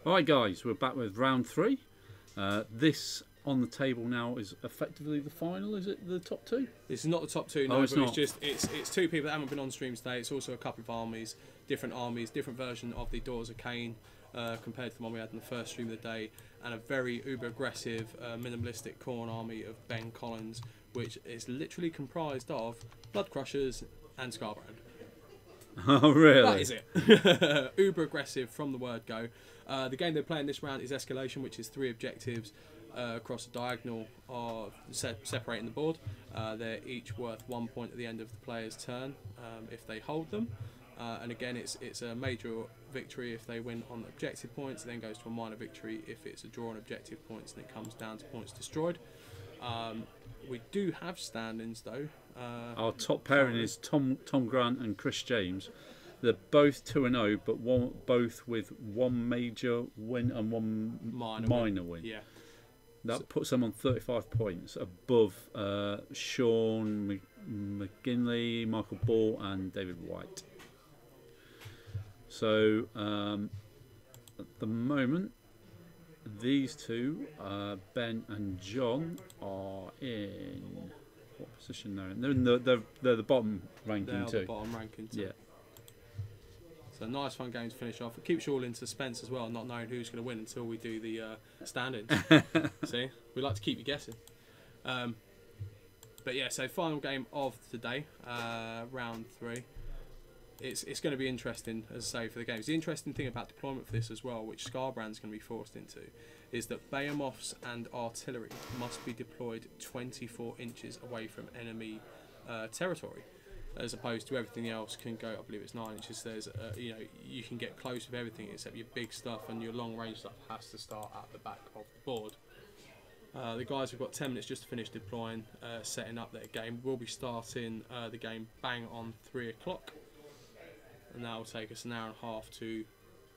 Alright guys, we're back with round 3. This on the table now is effectively the final, is it the top 2? This is not the top 2, no, it's but not. it's 2 people that haven't been on stream today. It's also a couple of armies, different version of the Daughters of Cain compared to the one we had in the first stream of the day, and a very uber aggressive minimalistic Khorne army of Ben Collins, which is literally comprised of Blood Crushers and Scarbrand. Oh really? That is it. Uber aggressive from the word go. The game they're playing this round is Escalation, which is 3 objectives across a diagonal of separating the board. They're each worth 1 point at the end of the player's turn if they hold them. And again, it's a major victory if they win on objective points. It then goes to a minor victory if it's a draw on objective points, and it comes down to points destroyed. We do have stand-ins though. Our top pairing is Tom Grant and Chris James. They're both 2-0, but both with 1 major win and 1 minor win. Yeah. That puts them on 35 points above Sean McGinley, Michael Ball and David White. So at the moment, these two, Ben and John, are in what position they're in? They're the bottom ranking too. The bottom ranking too. Yeah. So nice fun game to finish off. It keeps you all in suspense as well, not knowing who's going to win until we do the stand-ins. See, we like to keep you guessing. But yeah, so final game of the day, round 3. It's going to be interesting, as I say, for the games. The interesting thing about deployment for this as well, which Scarbrand's going to be forced into, is that Behemoths and artillery must be deployed 24 inches away from enemy territory, as opposed to everything else can go, I believe it's 9 inches. There's, you know, you can get close with everything except your big stuff, and your long range stuff has to start at the back of the board. The guys have got 10 minutes just to finish deploying, setting up their game. We'll be starting the game bang on 3 o'clock. And that will take us an hour and a half to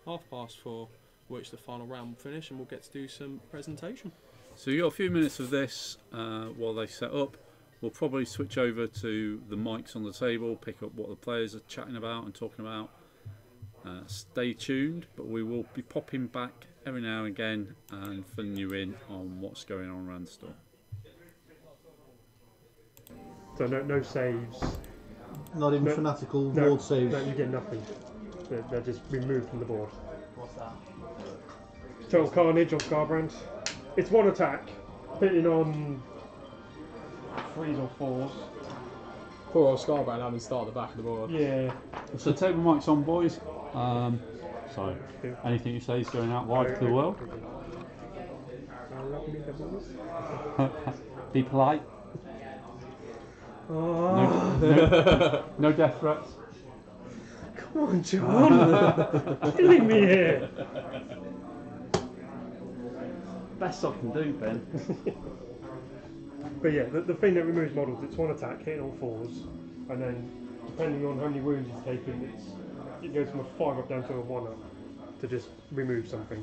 4:30, which the final round will finish, and we'll get to do some presentation. So you got a few minutes of this while they set up. We'll probably switch over to the mics on the table, pick up what the players are chatting about and talking about. Stay tuned, but we will be popping back every now and again and filling you in on what's going on around the store. So no saves. Not even fanatical ward saves. No, you get nothing. They're just removed from the board. What's that? Total carnage on Scarbrand. It's 1 attack, hitting on 3s or 4s. Poor old Scarbrand having to start at the back of the board. Yeah. So table mics on, boys. So anything you say is going out wide to the world. Be polite. No death threats. Come on, John! Killing me here! Best I can do, Ben. But yeah, the thing that removes models, it's 1 attack, hitting on 4s, and then depending on how many wounds it's taken, it goes from a 5 up down to a 1 up to just remove something.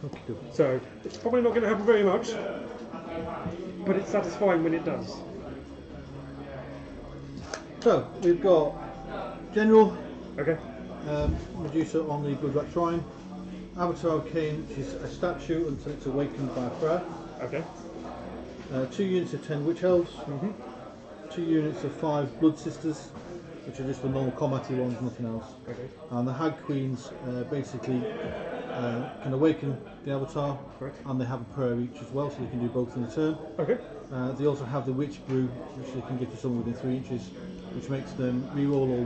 Okay. So it's probably not going to happen very much, but it's satisfying when it does. So we've got General, Okay. Medusa on the Good Rat Shrine, Avatar of Cain, which is a statue until it's awakened by a prayer. Okay. 2 units of 10 Witch Elves, 2 units of 5 Blood Sisters, which are just the normal combat-y ones, nothing else. Okay. And the Hag Queens basically can awaken the Avatar, Correct. and they have a prayer each as well, so they can do both in a turn. Okay. They also have the Witch Brew, which they can give to someone within 3 inches, which makes them reroll all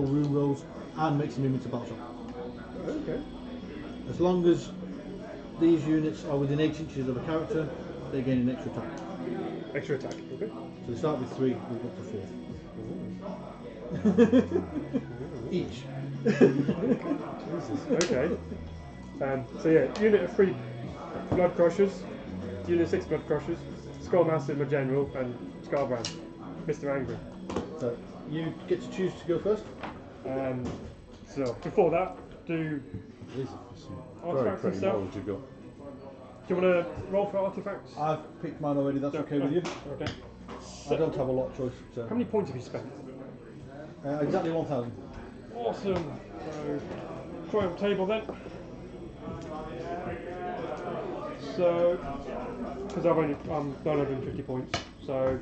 room rolls, and makes them immune to battle shock. Okay. As long as these units are within 8 inches of a character, they gain an extra attack. Extra attack. Okay. So they start with 3, move up to 4. Each. Jesus. Okay. So yeah, unit of 3 Blood Crushers, unit of 6 Blood Crushers, Skullmaster, my General, and Scarbrand, Mr. Angry. So you get to choose to go first. So before that, do artifacts and stuff. You got. Do you want to roll for artifacts? I've picked mine already, that's okay with you. Okay. I don't have a lot of choice. So. How many points have you spent? Exactly 1,000. Awesome. So, try on the table then. So, because I'm 950 points. So,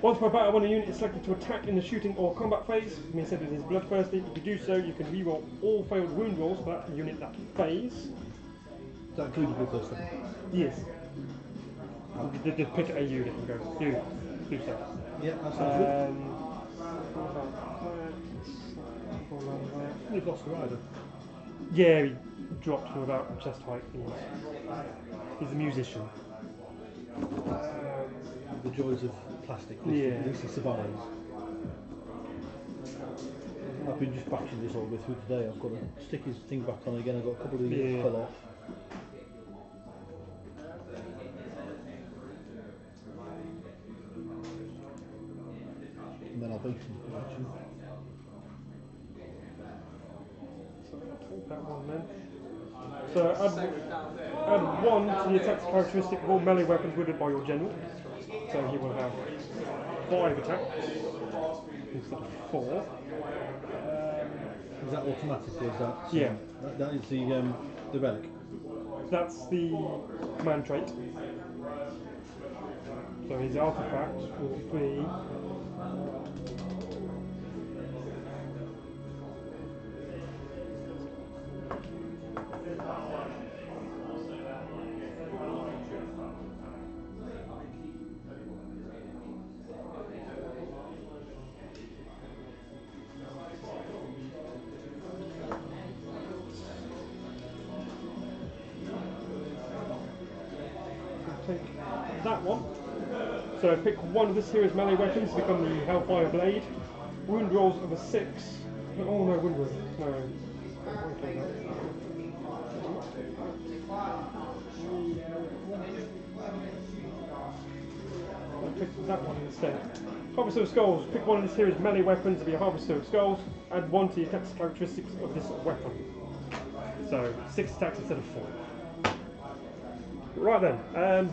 once per battle, when a unit is selected to attack in the shooting or combat phase, it means that it is bloodthirsty. If you do so, you can reroll all failed wound rolls for that unit that phase. Is that including bloodthirsty? Yes. You just pick a unit and go, do so. Yeah, that sounds good. You've lost the rider. Yeah, he dropped from about chest height. He's a musician. The joys of plastic. Yeah. At least he survives. I've been just batching this all the way through today. I've got to stick his thing back on again. I've got a couple of these that fell off. And then I'll bake some. That one then. So add 1 to the attack's characteristic of all melee weapons wielded by your general. So he will have 5 attacks instead of 4. Is that automatic or is that? Yeah. That is the relic. That's the command trait. So his artifact will be. Take that one. So pick one of this hero's melee weapons to become the Hellfire Blade. Wound rolls of a 6. Oh no, wound rolls. No. I'll pick that one instead. Harvester of Skulls. Pick one of this hero's melee weapons to be a Harvester of Skulls. Add 1 to the attack's characteristics of this weapon. So 6 attacks instead of 4. Right then,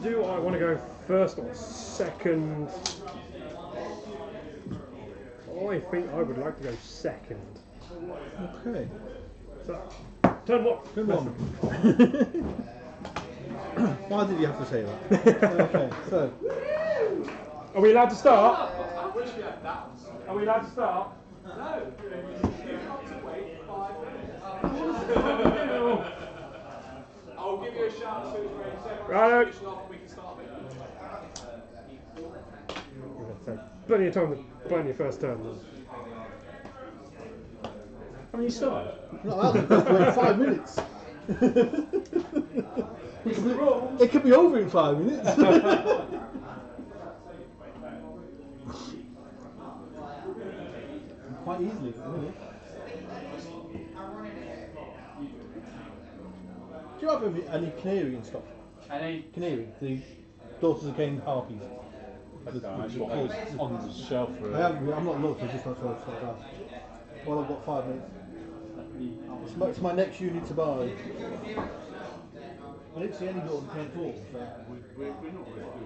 do I want to go first or second? I think I would like to go second. Okay. So, turn what? Good one. Why did you have to say that? Okay, so. Are we allowed to start? Are we allowed to start? No. You've got to wait 5 minutes. I'll give you a shout as soon as we're in. So Right. we can start it. Plenty of time to plan your first turn. Then. Haven't you started? No, I haven't. Just wait 5 minutes. It could be over in 5 minutes. Quite easily, really. Do you have any canary in stock? Any? Canary, the Daughters of Cain harpies. That's on the shelf. Really. I'm not looked, I just not sure it's like that. Well, I've got 5 minutes. It's my next unit to buy. I didn't see any Daughters of Cain at all, so. We're not really doing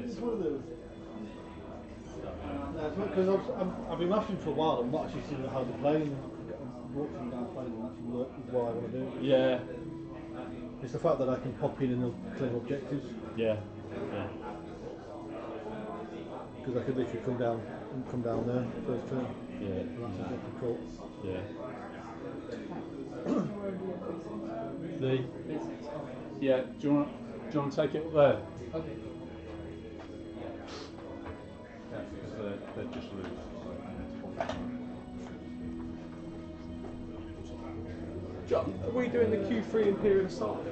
It's one of those. Because I've been mashing for a while, I'm not actually seeing how to play, and I'm watching guys playing and actually work is what I want to do. Yeah. It's the fact that I can pop in and claim objectives. Yeah. Because I could literally come down there first turn. Yeah. And that's objective caught. Yeah. Yeah. Do you want to take it up there? Okay. Yeah, because they're just loose. John, are we doing the Q3 Imperial Assault?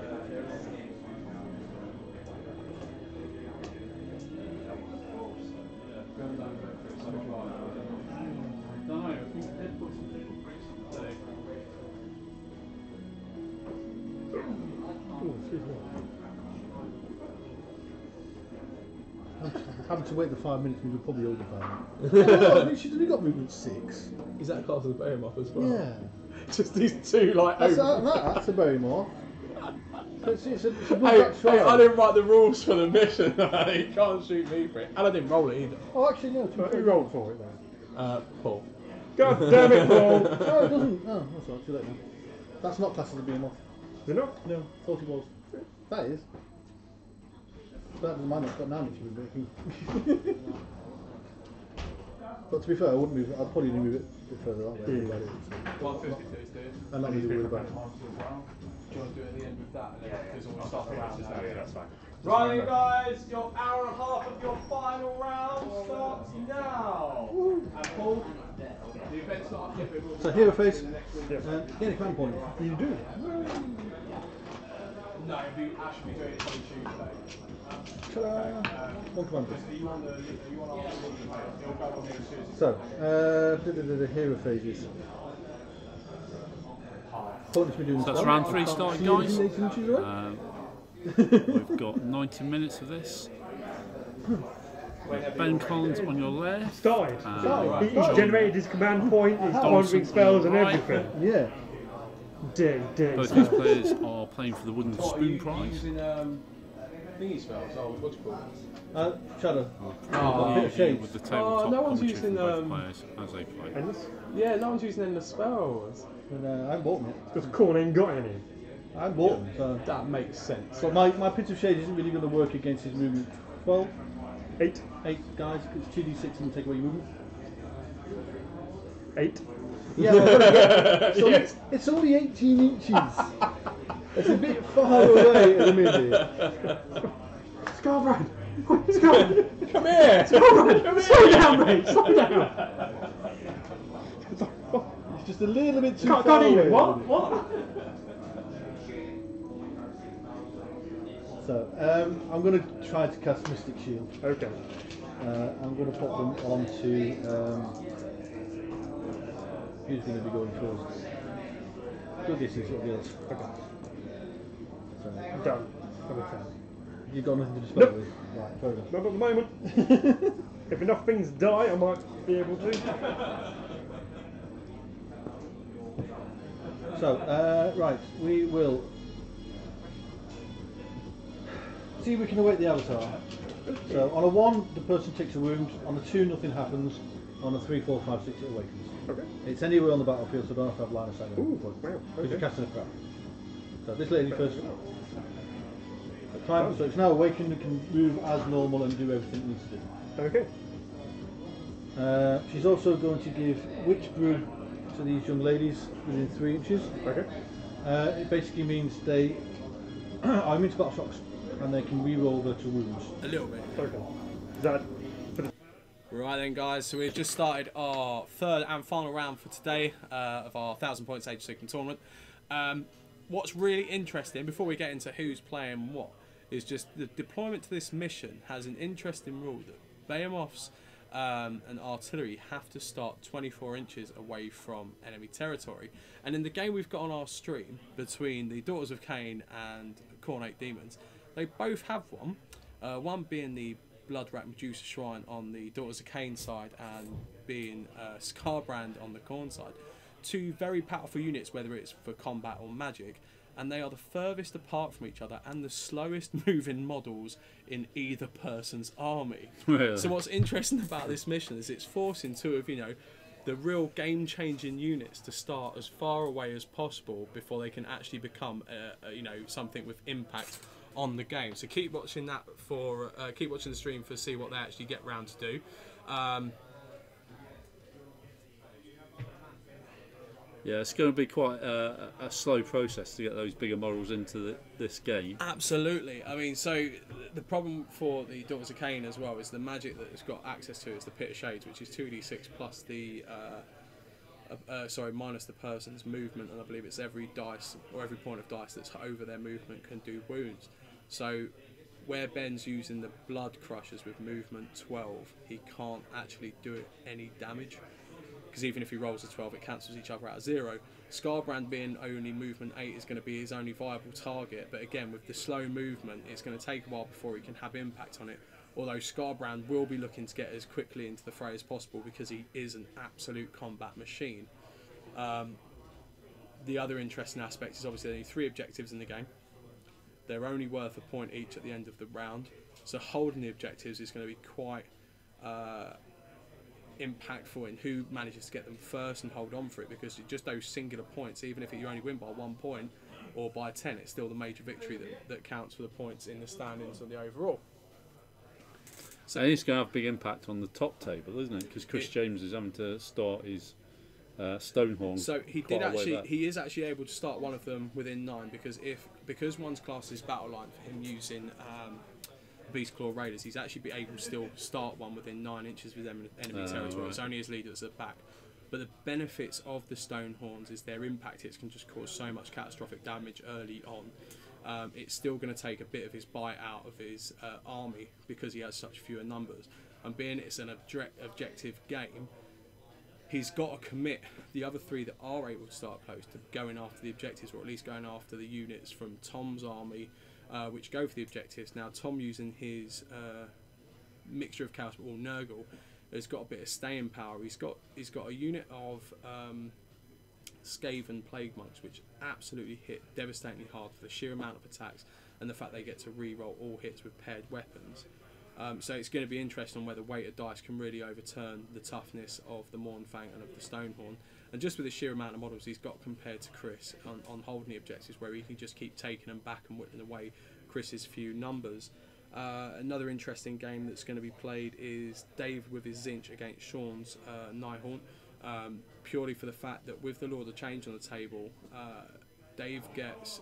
having to wait the 5 minutes means we're probably over 5 minutes. Oh, she's only got movement 6. Is that class as a behemoth as well? Yeah. Just these two like. That's a behemoth. It's a Hey, I didn't write the rules for the mission. You can't shoot me for it, and I didn't roll it either. Oh, actually no. Who rolled for it then? Paul. God damn it, Paul! No, it doesn't. No, that's all right. Too late now. That's not classed as a behemoth. Is it not? No, 40 balls. That is. But that doesn't mind. It's got 9 if you move it. But to be fair, I wouldn't move it. I'd probably move it a bit further that way. 152 dude. I'm not really worried about it. Do you want to do it at the end with that? Because we'll start the round now. Yeah, that's fine. Right then, guys, your hour and a half of your final round starts now. And Paul, the event's not up yet, but we'll So hero face. Yep. Gain a command point. You do. No, I should be doing it on Tuesday. Ta-da! One command point. You want our You'll go on here as soon as So, the hero phases. Opponents been doing So that's this round one. 3 I can't starting, see guys. anything they can choose away. We've got 90 minutes of this. Ben Collins on your left. Started. He's John generated his command point, his Dawson countering spells and on your right. everything. Yeah. Dang. Both these players are playing for the Wooden Spoon Prize. using thingy spells. Oh, what's it called? Shadow. Oh, Bit of shades. With the tabletop no one's commentary from using, both players as they play. Endless? Yeah, no one's using endless spells. And I haven't bought them yet. Because Corn ain't got any. I haven't bought them. So. That makes sense. But my Pit of Shade isn't really going to work against his movement. 12. 8. 8 guys. It's 2d6 and take away your movement. 8. Yeah, well, it's only 18 inches. It's a bit far away at the minute. Scarbrand! Scarbrand! Come here! Scarbrand! Slow down, mate! Slow down! It's just a little bit too Can't far away. even. What? So, I'm going to try to cast Mystic Shield. Okay. I'm going to pop them onto. Who's going to be going first? Go distance, it'll be us. Okay. So, Done. Number 10. you've got nothing to dispose Nope. with. Right, fair enough. Not at the moment. If enough things die, I might be able to. So, right, we will see if we can await the avatar. So, on a 1, the person takes a wound. On a 2, nothing happens. On a 3, 4, 5, 6, it awakens. Okay. It's anywhere on the battlefield, so I don't have to have line of sight. Ooh, wow. Because you're Okay. casting a crap. So, this lady first. So it's now awakened and can move as normal and do everything it needs to do. Okay. She's also going to give Witch Brew to these young ladies within 3 inches. Okay. It basically means they are immune to battle shocks and they can re-roll their 2 wounds. A little bit. Okay. Is that for the Right then, guys, so we've just started our 3rd and final round for today of our 1000 points Age of Sigmar tournament. What's really interesting, before we get into who's playing what, is just the deployment to this mission has an interesting rule that behemoths and artillery have to start 24 inches away from enemy territory. And in the game we've got on our stream between the Daughters of Cain and Cornate Demons, they both have one. One being the Bloodrat Medusa Shrine on the Daughters of Cain side and being Scarbrand on the Corn side. 2 very powerful units, whether it's for combat or magic, and they are the furthest apart from each other and the slowest moving models in either person's army. Really? So what's interesting about this mission is it's forcing 2 of, the real game-changing units to start as far away as possible before they can actually become, something with impact on the game. So keep watching that for, keep watching the stream for see what they actually get round to do. Yeah, it's going to be quite a slow process to get those bigger models into this game. Absolutely. I mean, so the problem for the Daughters of Cain as well is the magic that it's got access to is the Pit of Shades, which is 2d6 plus the minus the person's movement, and I believe it's every dice or every point of dice that's over their movement can do wounds. So where Ben's using the Blood Crushers with movement 12, he can't actually do it any damage. because even if he rolls a 12, it cancels each other out of 0. Scarbrand being only movement 8 is going to be his only viable target, but again, with the slow movement, it's going to take a while before he can have impact on it. Although Scarbrand will be looking to get as quickly into the fray as possible because he is an absolute combat machine. The other interesting aspect is obviously there are 3 objectives in the game. They're only worth a point each at the end of the round, so holding the objectives is going to be quite impactful in who manages to get them first and hold on for it, because just those singular points, even if you only win by 1 point or by 10, it's still the major victory that counts for the points in the standings of the overall. So it's going to have a big impact on the top table, isn't it? Because Chris James is having to start his Stonehorn. So he is actually able to start one of them within 9, because one's class is battle line for him using Beast Claw Raiders. He's actually be able to still start one within 9 inches of enemy territory. Right. It's only his leaders at back. But the benefits of the Stonehorns is their impact hits can just cause so much catastrophic damage early on. It's still going to take a bit of his bite out of his army because he has such fewer numbers. And being it's an objective game, he's got to commit the other 3 that are able to start close to going after the objectives, or at least going after the units from Tom's army, which go for the objectives. Now, Tom, using his mixture of Chaos but all Nurgle, has got a bit of staying power. He's got a unit of Skaven Plague Monks, which absolutely hit devastatingly hard for the sheer amount of attacks and the fact they get to re-roll all hits with paired weapons. So it's going to be interesting whether weighted dice can really overturn the toughness of the Mournfang and of the Stonehorn. And just with the sheer amount of models he's got compared to Chris on holding the objectives, where he can just keep taking them back and whittling away Chris's few numbers. Another interesting game that's going to be played is Dave with his Zinch against Sean's Nighthaunt, purely for the fact that with the Lord of Change on the table, Dave gets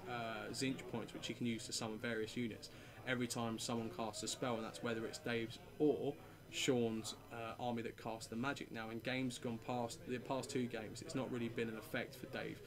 Zinch points which he can use to summon various units every time someone casts a spell, and that's whether it's Dave's or Sean's army that casts the magic. Now, in games gone past, the past 2 games, it's not really been an effect for Dave.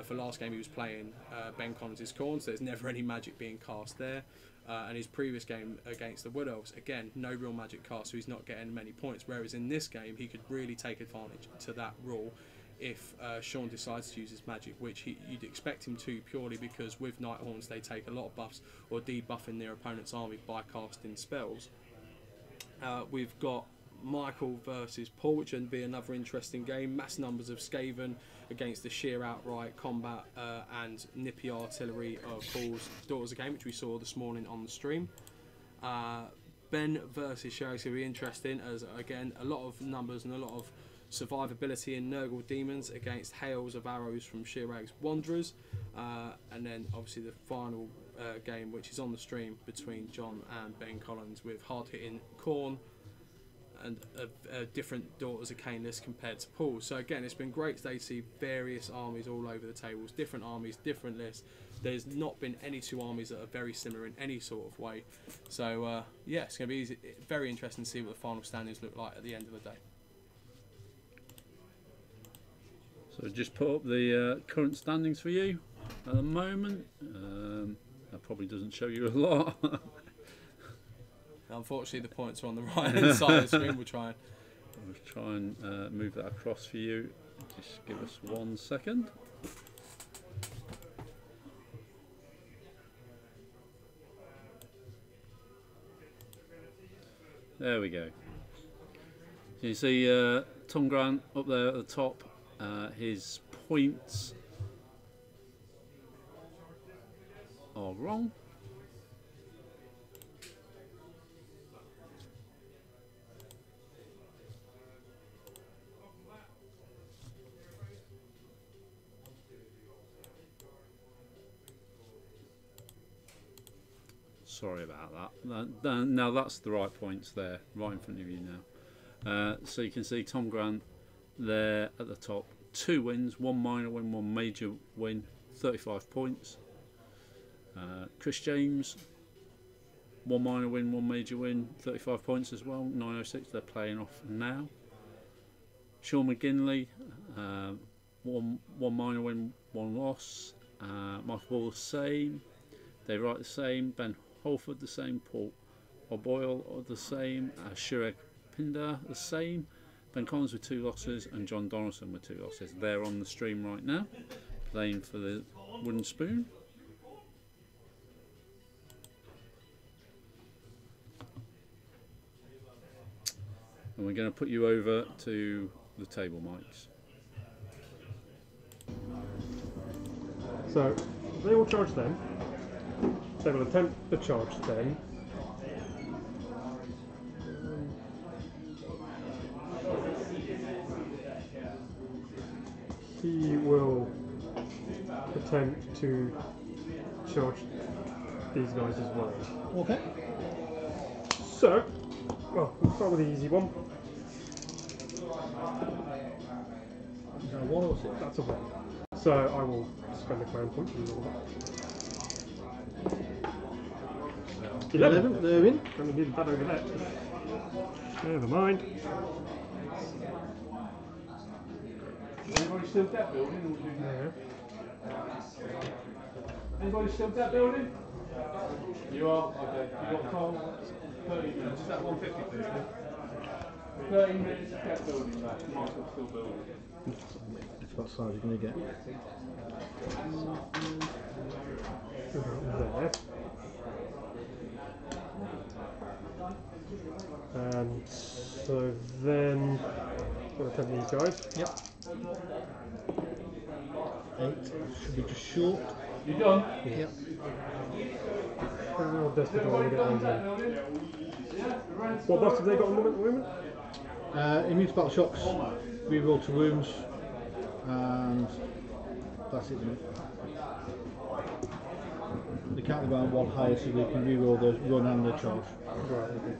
For last game he was playing Ben Collins' Khorne, so there's never any magic being cast there. And his previous game against the Wood Elves, again, no real magic cast, so he's not getting many points. Whereas in this game, he could really take advantage to that rule if Sean decides to use his magic, which you'd expect him to, purely because with Nighthorns they take a lot of buffs or debuffing their opponent's army by casting spells. We've got Michael versus Paul, which would be another interesting game. Mass numbers of Skaven against the sheer outright combat and nippy artillery of Paul's Daughters of Game, which we saw this morning on the stream. Ben versus Sherry's going to be interesting, as again a lot of numbers and a lot of survivability in Nurgle Demons against hails of arrows from Shirag's Wanderers, and then obviously the final game, which is on the stream, between John and Ben Collins, with hard-hitting Khorne and different Daughters of Cain list compared to Paul. So again, it's been great today to see various armies all over the tables, different armies, different lists. There's not been any 2 armies that are very similar in any sort of way. So yeah, it's going to be very interesting to see what the final standings look like at the end of the day. So just put up the current standings for you at the moment. That probably doesn't show you a lot. Unfortunately, the points are on the right-hand side of the screen. We'll try and move that across for you. Just give us 1 second. There we go. So you see Tom Grant up there at the top. His points are wrong. Sorry about that. Now that's the right points there, right in front of you now. So you can see Tom Grant there at the top. 2 wins, 1 minor win, 1 major win, 35 points. Chris James, 1 minor win, 1 major win, 35 points as well, 906. They're playing off now. Sean McGinley, 1 minor win, 1 loss. Michael Ball the same. Dave Wright the same. Ben Holford the same. Paul O'Boyle the same. Shirek Pindar the same. Ben Collins with 2 losses and John Donaldson with 2 losses. They're on the stream right now, playing for the Wooden Spoon. And we're going to put you over to the table mics. So they will charge them. They will attempt to charge them. He will attempt to charge these guys as well. Okay. So, well, we'll start with the easy one. Is that a 1 or 6? That's a 1. So I will spend a command point and all that. 11. They're in. Gonna need that over there. Never mind. Anybody still debt building? Yeah. Anybody still debt building? You are? Okay. You got Carl? 30 minutes. Is that 150 please? 30 minutes of debt building left. Michael's still building. That's what size you're going to get. There. And so then I'll attempt these guys. Yep. 8 should be just short. You done? Yep. How desperate do I want to get those in? What buffs have they got at the moment? Immune to battle shocks, reroll to wounds, and that's it. They can't go on 1 higher, so they can reroll the run and the charge. Right, okay.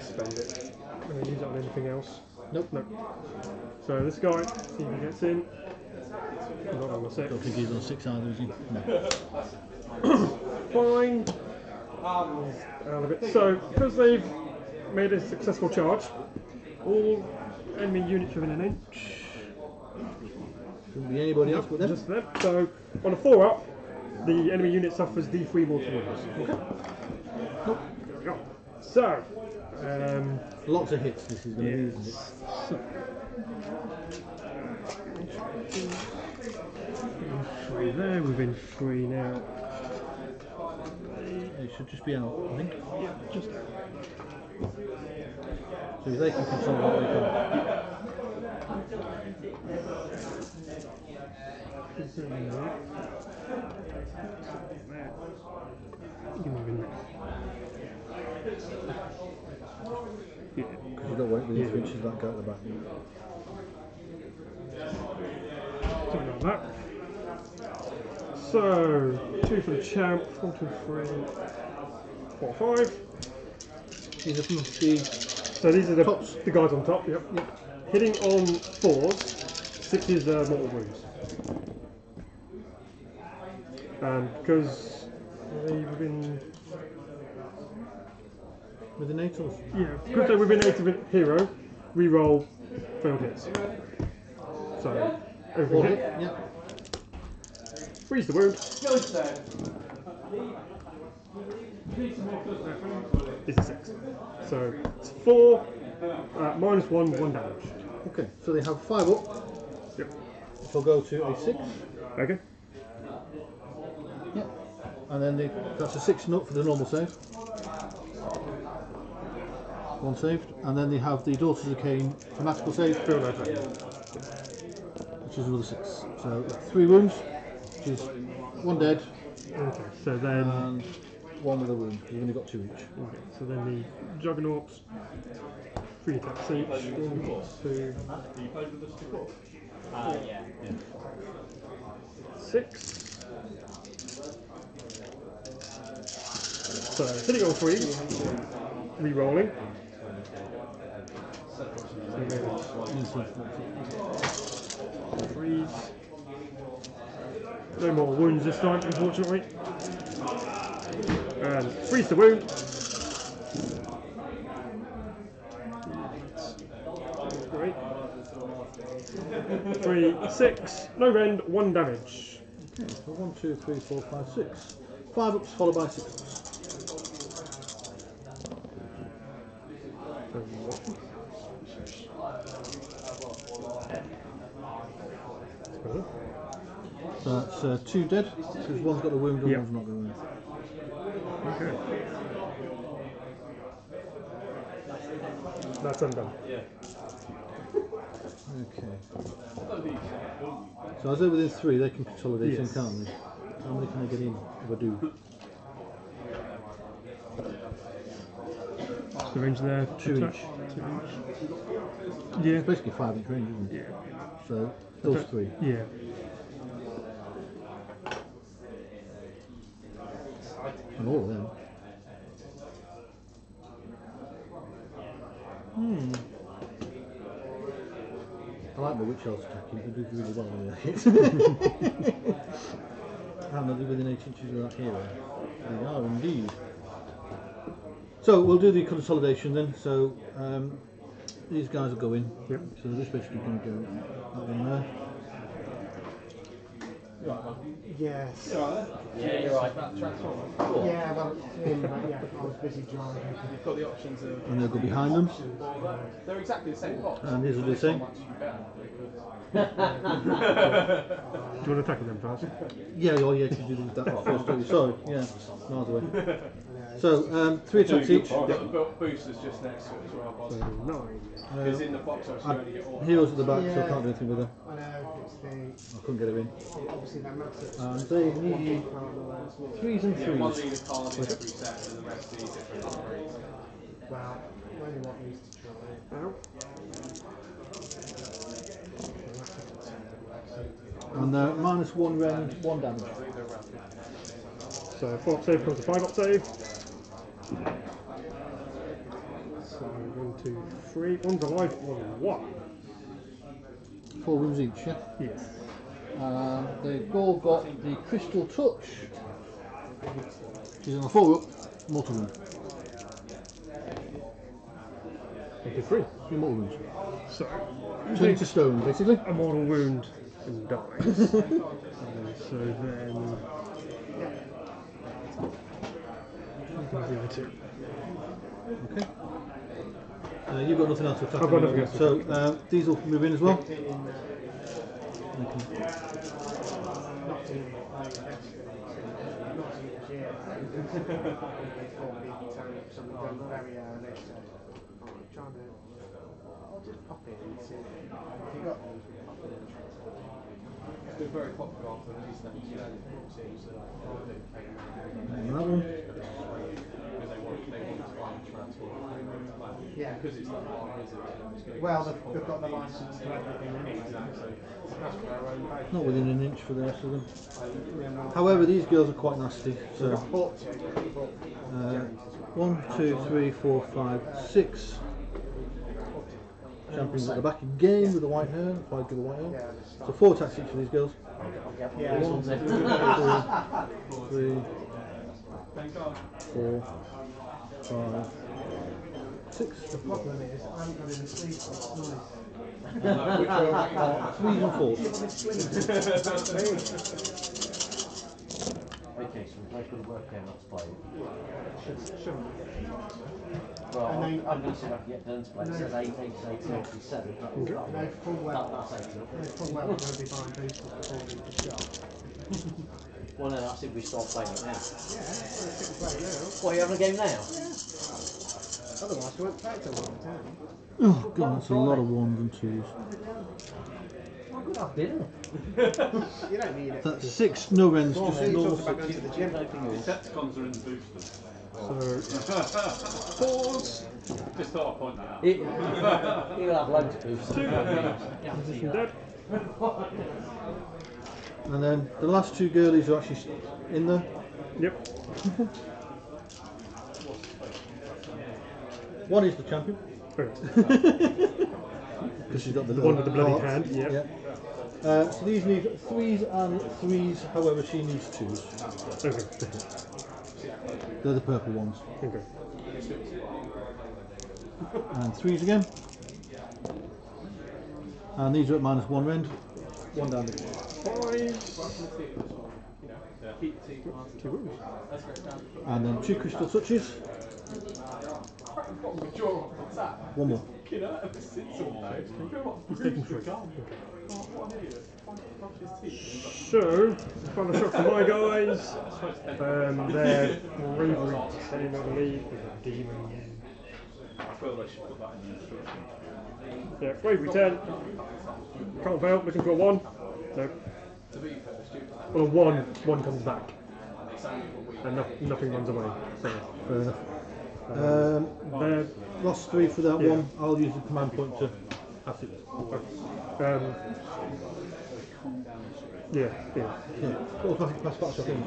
Spend it. I'm going to use it on anything else. Nope. Nope. So this guy, see if he gets in. Not on the 6. Don't think he's on 6 either, is he? No. Fine. Out of it. So, because they've made a successful charge, all enemy units within an inch. Couldn't be anybody else but them. Just them. So, on a 4-up, the enemy unit suffers D3 mortal wounds. Okay. Nope. So, Lots of hits this is going to be, isn't it? So, 3 there, within 3 now. They should just be out, I think. Yeah, just So if they can control what they can. Because you don't want it within 3 inches of that guy at the back. something like that. So, 2 for the champ, 1, 2, 3, 4, 5. These are from the So these are the tops. The guys on top, yep. Hitting on 4s, 6 is mortal wounds. And because they've been... with the natals. Yeah, because they're within 8 of a hero, re-roll failed hits. So, everything hit. Yeah. Freeze the wound. Is a 6. So, it's 4, minus 1, 1 damage. Okay, so they have 5 up. Yep. Which will go to a 6. Okay. Yep. And then that's a 6 nut for the normal save. 1 saved. And then they have the Daughters of Cain fanatical save. Failed attack. Which is another 6. So 3 wounds, which is 1 dead. Okay, so then... And 1 with a wound, because you've only got 2 each. Okay, so then the Juggernauts, 3 attacks each. 1, 2, 6. So hitting all 3, re-rolling. Freeze. No more wounds this time, unfortunately. And freeze the wound. Great. 3, 6, no rend, 1 damage. Okay, so 1, 2, 3, 4, 5, 6. 5 ups followed by 6 ups. 2 dead, because one's got a wound and Yep. one's not got a wound. Okay. That's undone. Okay. So as they're within 3, they can consolidate in, Yes. can't they? How many can I get in if I do? What's the range there? 2 Attack. each. 2 each. Yeah. It's basically 5 inch range, isn't it? Yeah. So those 3. Yeah. And all of them. I like the witch elves attacking, they do really well when they hit. And they're within 8 inches of that hero. They are indeed. So we'll do the consolidation then. So these guys will go in. Yep. So this basically going to go that one there. Yes. Yeah, you're right. Yeah, well, yeah, I was busy driving. You've got the options of. And they'll go behind them. They're exactly the same box. And these will do the same. Do you want to attack them first? Yeah, oh yeah, to do that first. Don't you? Sorry, yeah, miles away. So 3 attacks each. The booster's just next to it as well. So 9. Because in the box, obviously, you only get all. Heroes at the back, so I Yeah. can't do anything with them. I know, it's I couldn't get her in. obviously that matters. And they need 3s and Yeah, one 3s. lead a card in every set, and the rest need different upgrades. Well, only what needs to try. Ow. And they're -1 rend, 1 damage. So 4 up save comes to 5 up save. So 1, 2, 3. One's alive, one's what? 4 wounds each, yeah? Yes. They've all got the crystal touch. She's on a 4 up, mortal wound. 83. 3 mortal wounds. So Turn it to stone, basically. a mortal wound and dies. So then. The other 2. Okay. You've got nothing else to attack. I've got nothing else to So these will move in as well. Not in very early, so I'm trying to. I'll just pop in and see if you got those. It's been very popular after these names, you know, it seems like And that one. because they want to find transport. Yeah. Because it's not hard, is it? It's gonna Well, they've got the license to everything anyway. exactly. That's for our own base. Not within an inch for the rest of them. However, these girls are quite nasty. So 1, 2, 3, 4, 5, 6 champions at the back again with the white hair. 5 with the white hair. So 4 attacks each for these girls. Yeah. 1, 2, 3, 4, 5, 6. The problem is, I haven't got any sleep, it's nice. 3s and 4s. Okay, so we've got to work out how to play it. Shouldn't. Well, And then- I'm going to see if I can get done to play. It says 8, 8, 8, 37. No full well. That's 8 No full well, we're going to be buying boosters before we start. Well, no, that's if we start playing it now. Yeah, let's get play now. What, are you having a game now? Otherwise, we won't play till 1 10. Oh god, that's a lot of 1s and 2s. Oh, good, I've been. You don't need it. That's 6 no rends, just You normal talk about 6. going to the gym. Decepticons are in the boosters. So pause. Just thought I'd point that out. He'll have loads of boosts. Position dead. And then the last 2 girlies are actually in there. Yep. One is the champion, Okay. because she's got the One with the bloody hearts. hand, yeah. So these need 3s and 3s, however she needs 2s. Okay. They're the purple ones. Okay. And 3s again. And these are at -1 rend. 1 damage. 5. 2 wounds. And then 2 crystal touches. 1 more. fucking hurt ever since all day. I feel like taking bruised the three. gum. Oh, what an idiot. Brushed his teeth. So, final shot for my guys. They're bravery 10, I believe, with a demon. I feel they should put that in the instruction. Yeah, bravery 10. Can't fail, looking for a 1. No. To be fair, stupid. On a 1 comes back. And nothing runs away. So, Fair enough. they're, Lost 3 for that Yeah. one. I'll use the command point to pass it. yeah. Yeah. Automatic pass back shot in.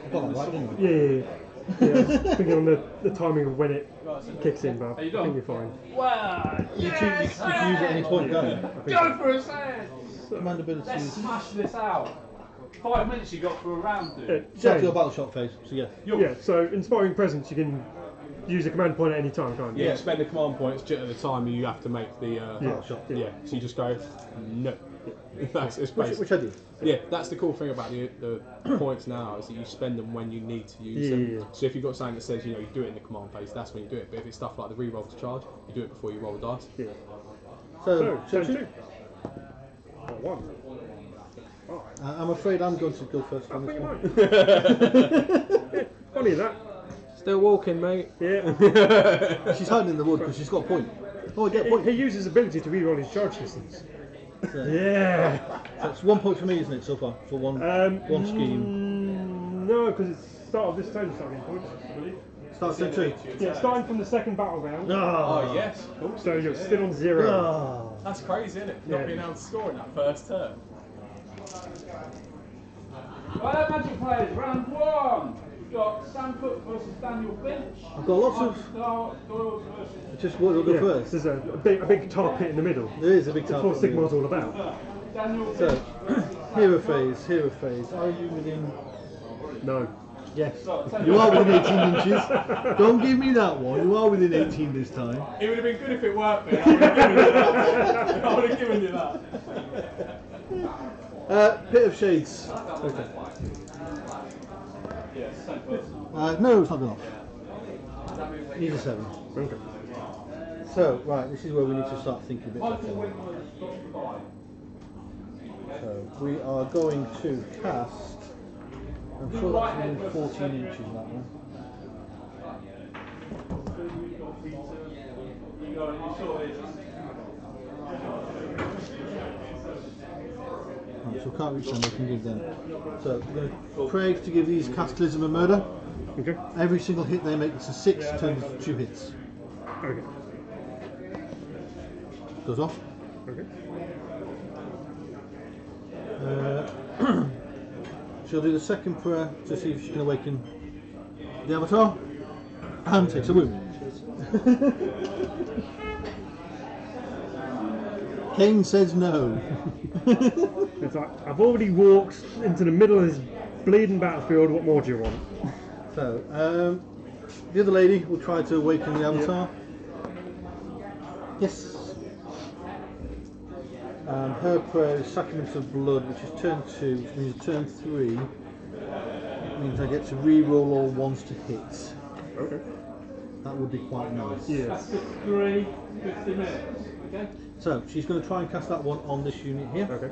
I got that right, didn't I? Yeah. I was thinking on the timing of when it kicks in, but I think you're fine. Wow! You can use it at any point, can't you? Go for a sand! Command ability Let's is smash this out. 5 minutes you got for a round, dude. set to your battle shot phase, so yeah. Yeah, so inspiring presence, you can use a command point at any time, can't you? Yeah, spend the command points at the time you have to make the Yeah. Shot. yeah. So you just go no. That's it's Which basically I do. yeah. That's the cool thing about the points now is that you spend them when you need to use them. Yeah. So if you've got something that says you do it in the command phase, that's when you do it. But if it's stuff like the re-roll to charge, you do it before you roll the dice. Yeah. So, So, two. 2. Or 1. I'm afraid I'm going to go first on this one. Funny that. Still walking, mate. Yeah. She's hiding in the wood because she's got a point. Oh, I get a he point. uses his ability to reroll his charge distance. So, Yeah. so it's 1 point for me, isn't it, so far? For one scheme. No, because it's start of this turn starting points, I believe. Start turn 2. Yeah, starting from the second battle round. Ah. Oh, yes. Of course. So you're still on 0. Ah. That's crazy, isn't it? Yeah. Not being able to score in that first turn. Right, Magic players, round 1. We've got Sam Cook versus Daniel Finch. I've got lots of. Doyle versus Just what will go Yeah, first? there's a big tar pit in the middle. There is a big That's target. what Sigmar's all about. Daniel So, Finch. hero phase. Are you within? No. Yes. You are within 18 inches. Don't give me that one. You are within 18 this time. It would have been good if it worked, mate. I would have given you that. Pit of Shades. Okay. Yeah, same person. No, it's not good enough. Needs a 7. Okay. So, right, this is where we need to start thinking a bit better. So, we are going to cast. I'm sure that's within 14 inches, that one. Right, so we can't reach them, we can give them. So, we're going to Craig to give these Cataclysm a murder. Okay. Every single hit they make, it's a 6, turns 2 hits. Okay. Goes off. Okay. She'll do the second prayer to see if she can awaken the avatar, and takes a wound. Kane says no. It's like, I've already walked into the middle of this bleeding battlefield, what more do you want? So, the other lady will try to awaken the avatar. Yes. And her prayer is Sacrament of Blood, which is turn 2, which means turn 3 means I get to re-roll all ones to hit. Okay. That would be quite nice. Yes. That's 3, 50 minutes. Okay? So, she's going to try and cast that one on this unit here. Okay.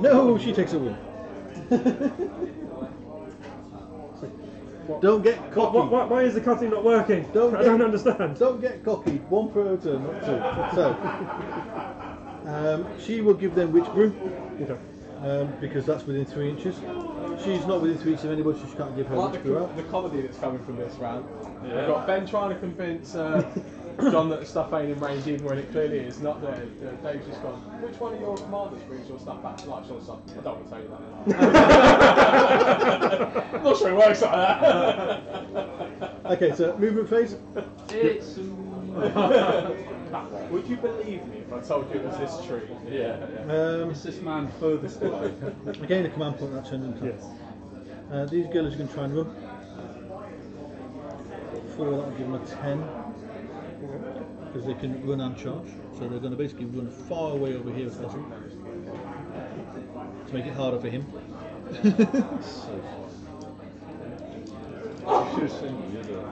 No, she takes a win. Don't get cocky. Why is the cutting not working? I don't understand. Don't get cocky. 1 per turn, not 2. So, she will give them Witch Brew, Okay. because that's within 3 inches. She's not within 3 inches of anybody, so she can't give her I like Witch Brew out. the comedy that's coming from this round. We've got Ben trying to convince John that the stuff ain't in range even when it clearly is not there. Dave's just gone, which one of your commanders brings your stuff back to life? Your stuff. I don't want to tell you that. I'm not sure it works like that. Okay, so movement phase. It's... Would you believe me if I told you it was this tree? Yeah. It's this man furthest away. Again, a command point that turned into. Yes. These girls are going to try and run. 4, that will give them a 10. Because they can run and charge. So they're going to basically run far away over here if possible. To make it harder for him. I should have seen the other.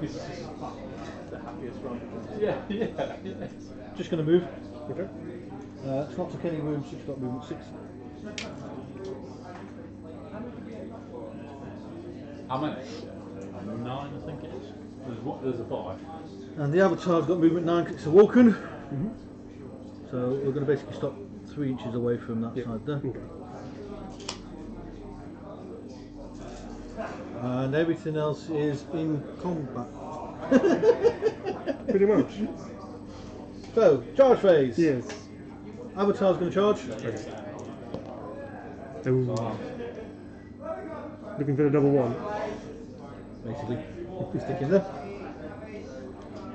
This is the happiest run. Yeah. Just going to move. Okay. It's not took any room, so it's got movement 6. How many? 9, I think it is. There's a 5. And the avatar's got movement 9 because it's a Vulcan. So we're going to basically stop 3 inches away from that side there. Okay. And everything else is in combat. Pretty much. So, charge phase. Yes. Avatar's going to charge. Ooh. Looking for the double 1. Basically, we stick in there.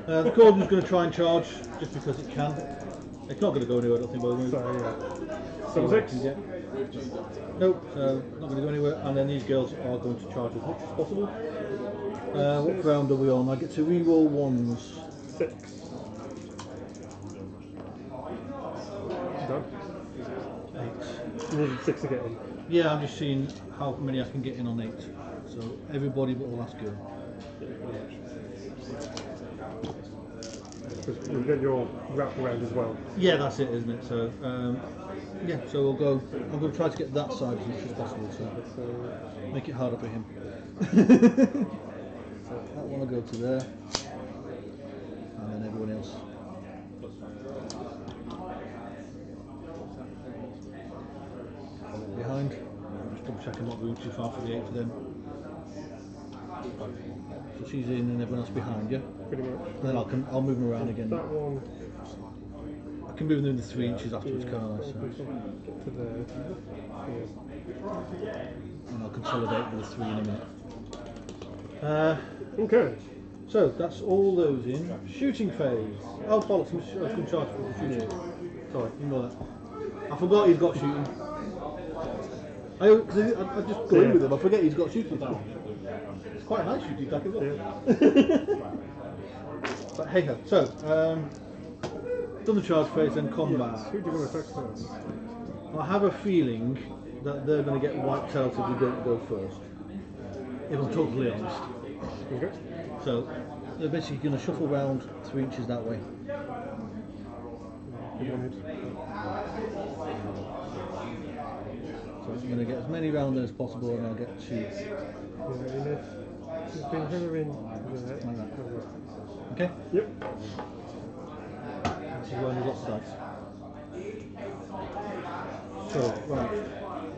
The Gordon's going to try and charge just because it can. It's not going to go anywhere, I don't think, by the way. So, yeah. Double 6. Nope, not going to go anywhere. And then these girls are going to charge as much as possible. What round are we on? I get to re-roll 1s. 6. Done. 8. You need 6 to get in. Yeah, I'm just seeing how many I can get in on 8. So everybody but the last girl. Because you'll get your wrap around as well. Yeah, that's it, isn't it? So yeah, so we'll go. I'm going to try to get that side as much as possible. So make it harder for him. So that one will go to there, and then everyone else. Behind. I'm just double checking what room too far for the 8 for them. So she's in and everyone else behind, yeah? Pretty much. And then I'll move them around again. That one. I can move them in the 3 inches afterwards, can't I? So. Get to there. Yeah. And I'll consolidate with the 3 in a minute. Okay. So that's all those in. Shooting phase. Oh, bollocks, I can charge for the shooting. Sorry, ignore that. I forgot he's got shooting. I just go in with him, I forget he's got shooting. It's quite a nice shooting attack as well. Yeah. But hey ho. So, done the charge phase, then combat. Who do you want to attack first? I have a feeling that they're going to get wiped out if we don't go first. If I'm totally honest. Okay. So, they're basically going to shuffle round 3 inches that way. So I'm going to get as many round there as possible, and I'll get 2. He's been hovering there. Like that. Okay? Yep. This is one with lots of dice. So, right.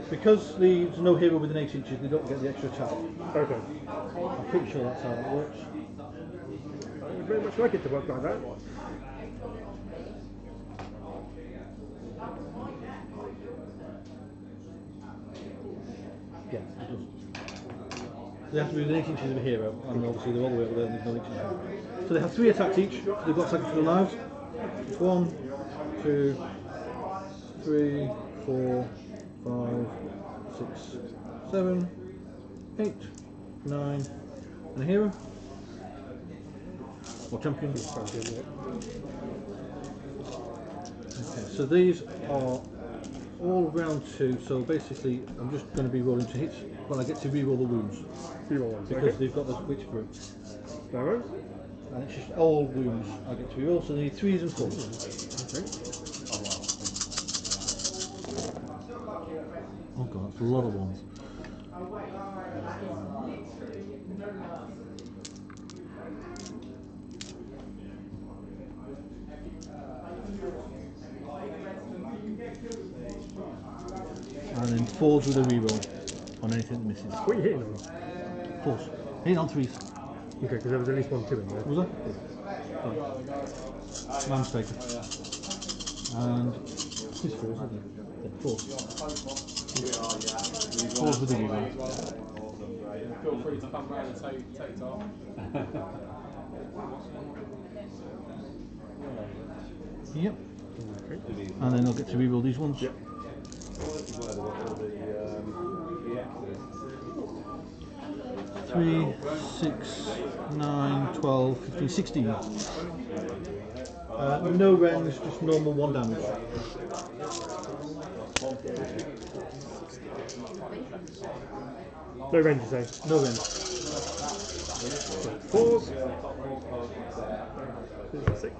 Because there's no hero within 8 inches, they don't get the extra attack. Okay. I'm pretty sure that's how that works. I would very much like it to work like that. Yeah, it does. They have to be within 8 inches of a hero, and obviously they're all the way over there and there's no 8 inches. So they have 3 attacks each. They've got seconds for their lives. It's 1, 2, 3, 4, 5, 6, 7, 8, 9, and a hero. Or champion. Okay, so these are all round 2, so basically I'm just going to be rolling to hits, but I get to re-roll the wounds. Re-roll ones, because okay. they've got the witch brew. Alright. And it's just all wounds I get to re-roll, so they need 3s and 4s. Okay. Oh god, that's a lot of ones. And then 4s with a reroll on anything that misses. What are you hitting on? 4s. Hitting on 3s. Okay, because there was at least 1 2 in there. Was there? Sorry. My mistake. And it's 4s, isn't it? Yeah, 4s. 4s with a reroll. Feel free to come round and take it off. Yep. Okay. And then I'll get to reroll these ones. Yep. 3, 6, 9, 12, 15, 16. No rends, just normal 1 damage. No range, you say? No rends. 4s. Here's a 6.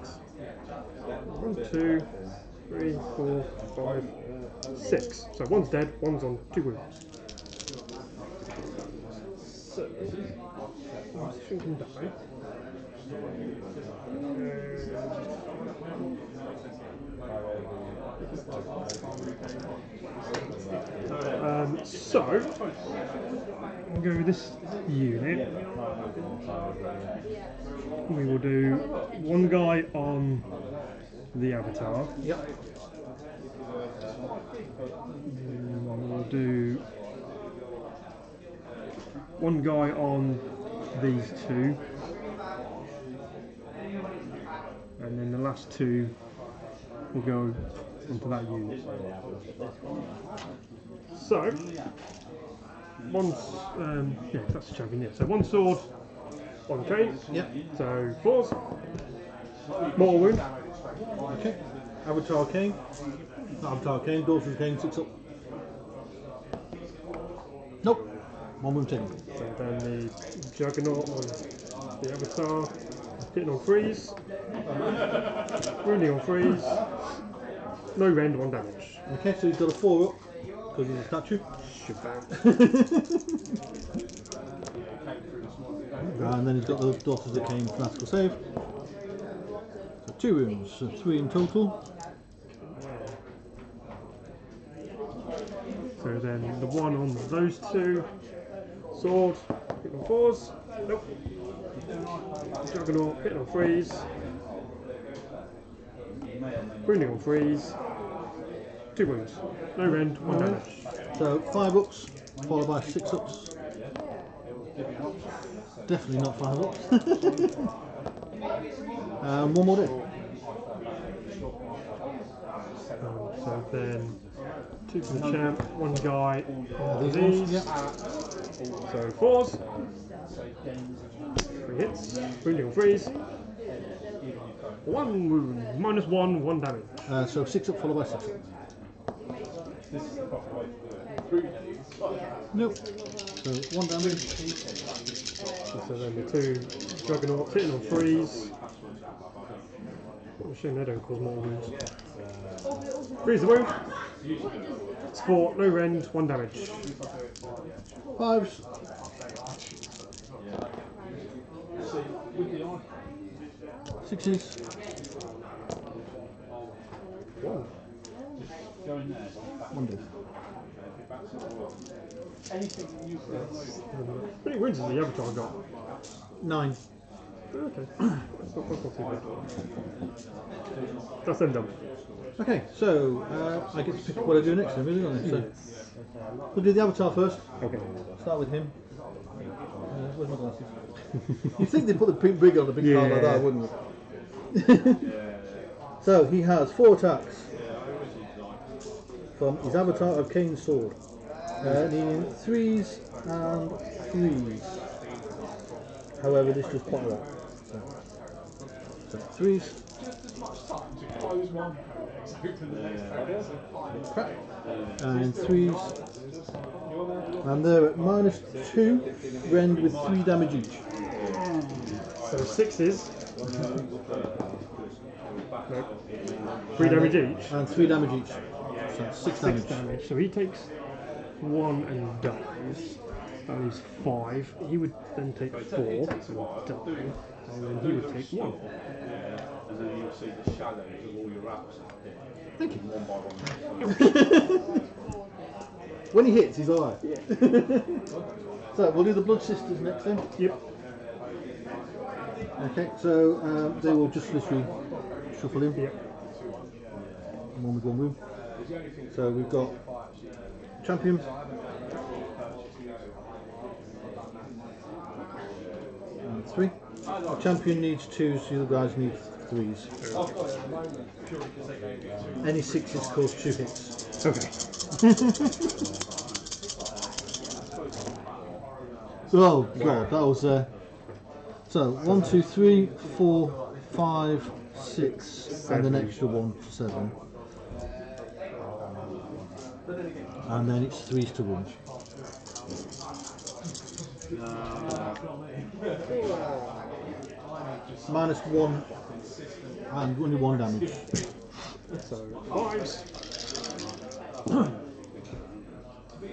1, 2, 3, 4, 5, 6. So one's dead, one's on 2 wounds. So, shrinking die. So, we'll go with this unit. We will do one guy on the avatar. Yep. We'll do one guy on these 2. And then the last 2 will go onto that unit. So, one's, yeah, that's the champion, yeah. So 1 sword on Kane. Yep. So 4s. Mortal wound. Okay. Avatar Kane. Avatar Kane, Daughter of Kane, 6 up. Nope. 1 wound taken. So then the Juggernaut on the Avatar. Hitting on freeze. Wounding on freeze. No rend, 1 damage. Okay, so he's got a 4 up because he's a statue. And then he's got the Daughters of Kane fanatical save. So 2 wounds, so 3 in total. So then the one on those 2. Sword, hitting on 4s. Nope. Juggernaut, hitting on freeze. Wounding on freeze. 2 wounds. No rend, 1 damage. So 5 ups, followed by 6 ups. Definitely not 5 ups. And 1 more day. So then 2 for the champ, 1 guy on These these. ones, yep. So 4s. 3 hits. Wounding on freeze. 1 wound. -1, 1 damage. So 6 up, followed by 6 up. Nope. So 1 damage. So then the 2 Juggernauts hitting on freeze. Oh, shame they don't cause more wounds. Freeze the wound. It's 4, no rend, 1 damage. 5s. 6s. 1. 1 death. How many wounds has the Avatar got? 9. Okay. That's not too bad. That's them done. Okay, so I get to pick what I do next then, really, don't I? So we'll do the Avatar first. Okay. Start with him. Where's my glasses? You'd think they'd put the pink brig on a big card like that, wouldn't you? So he has 4 attacks from his Avatar of Kane's sword. Needing 3s and 3s. However, this just popped that. So 3s. Crap. And 3s. And they're at -2, rend with 3 damage each. So 6s. No. 3 damage each. And 3 damage each. So 6 damage. 6 damage. So he takes 1 and dies. That leaves 5. He would then take 4 and die. And then he would take 1. And then you'll see the shadows of all your wraps. Thank you. One by one. When he hits, he's alright. So we'll do the Blood Sisters next then. Yep. Okay, so they will just literally shuffle in. Yep. One with 1 wound. So we've got champion. And 3. The champion needs 2s, the other guys need 3s. Any 6s cause 2 hits. Okay. Oh god, that was so 1, 2, 3, 4, 5, 6, and an extra 1 for 7. And then it's 3s to wound. -1 and only 1 damage. So 5.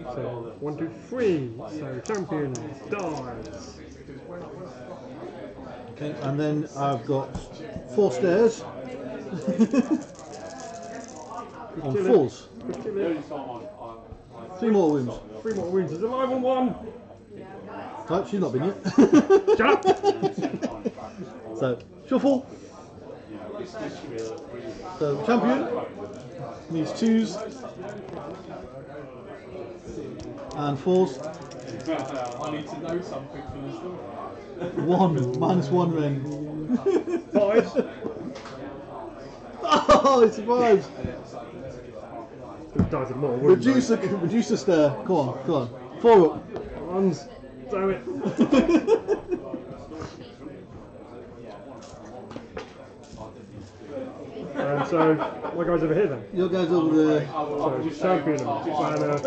So 1, 2, 3. So champion dies. Okay, and then I've got 4 stairs on 4s. 3 more wounds. 3 more wounds. He's alive on 1. Right, she's not been yet. Shut up. So, shuffle. So, champion needs 2s and 4s. I need to know something for the story. 1, -1 Ren. 5. Oh, it survives. It dies of more wounds. Reduce the stare. Go on, go on. 4 up. Ones. Damn it. And so, my guy's over here then. Your guy's over there. So, champion banner.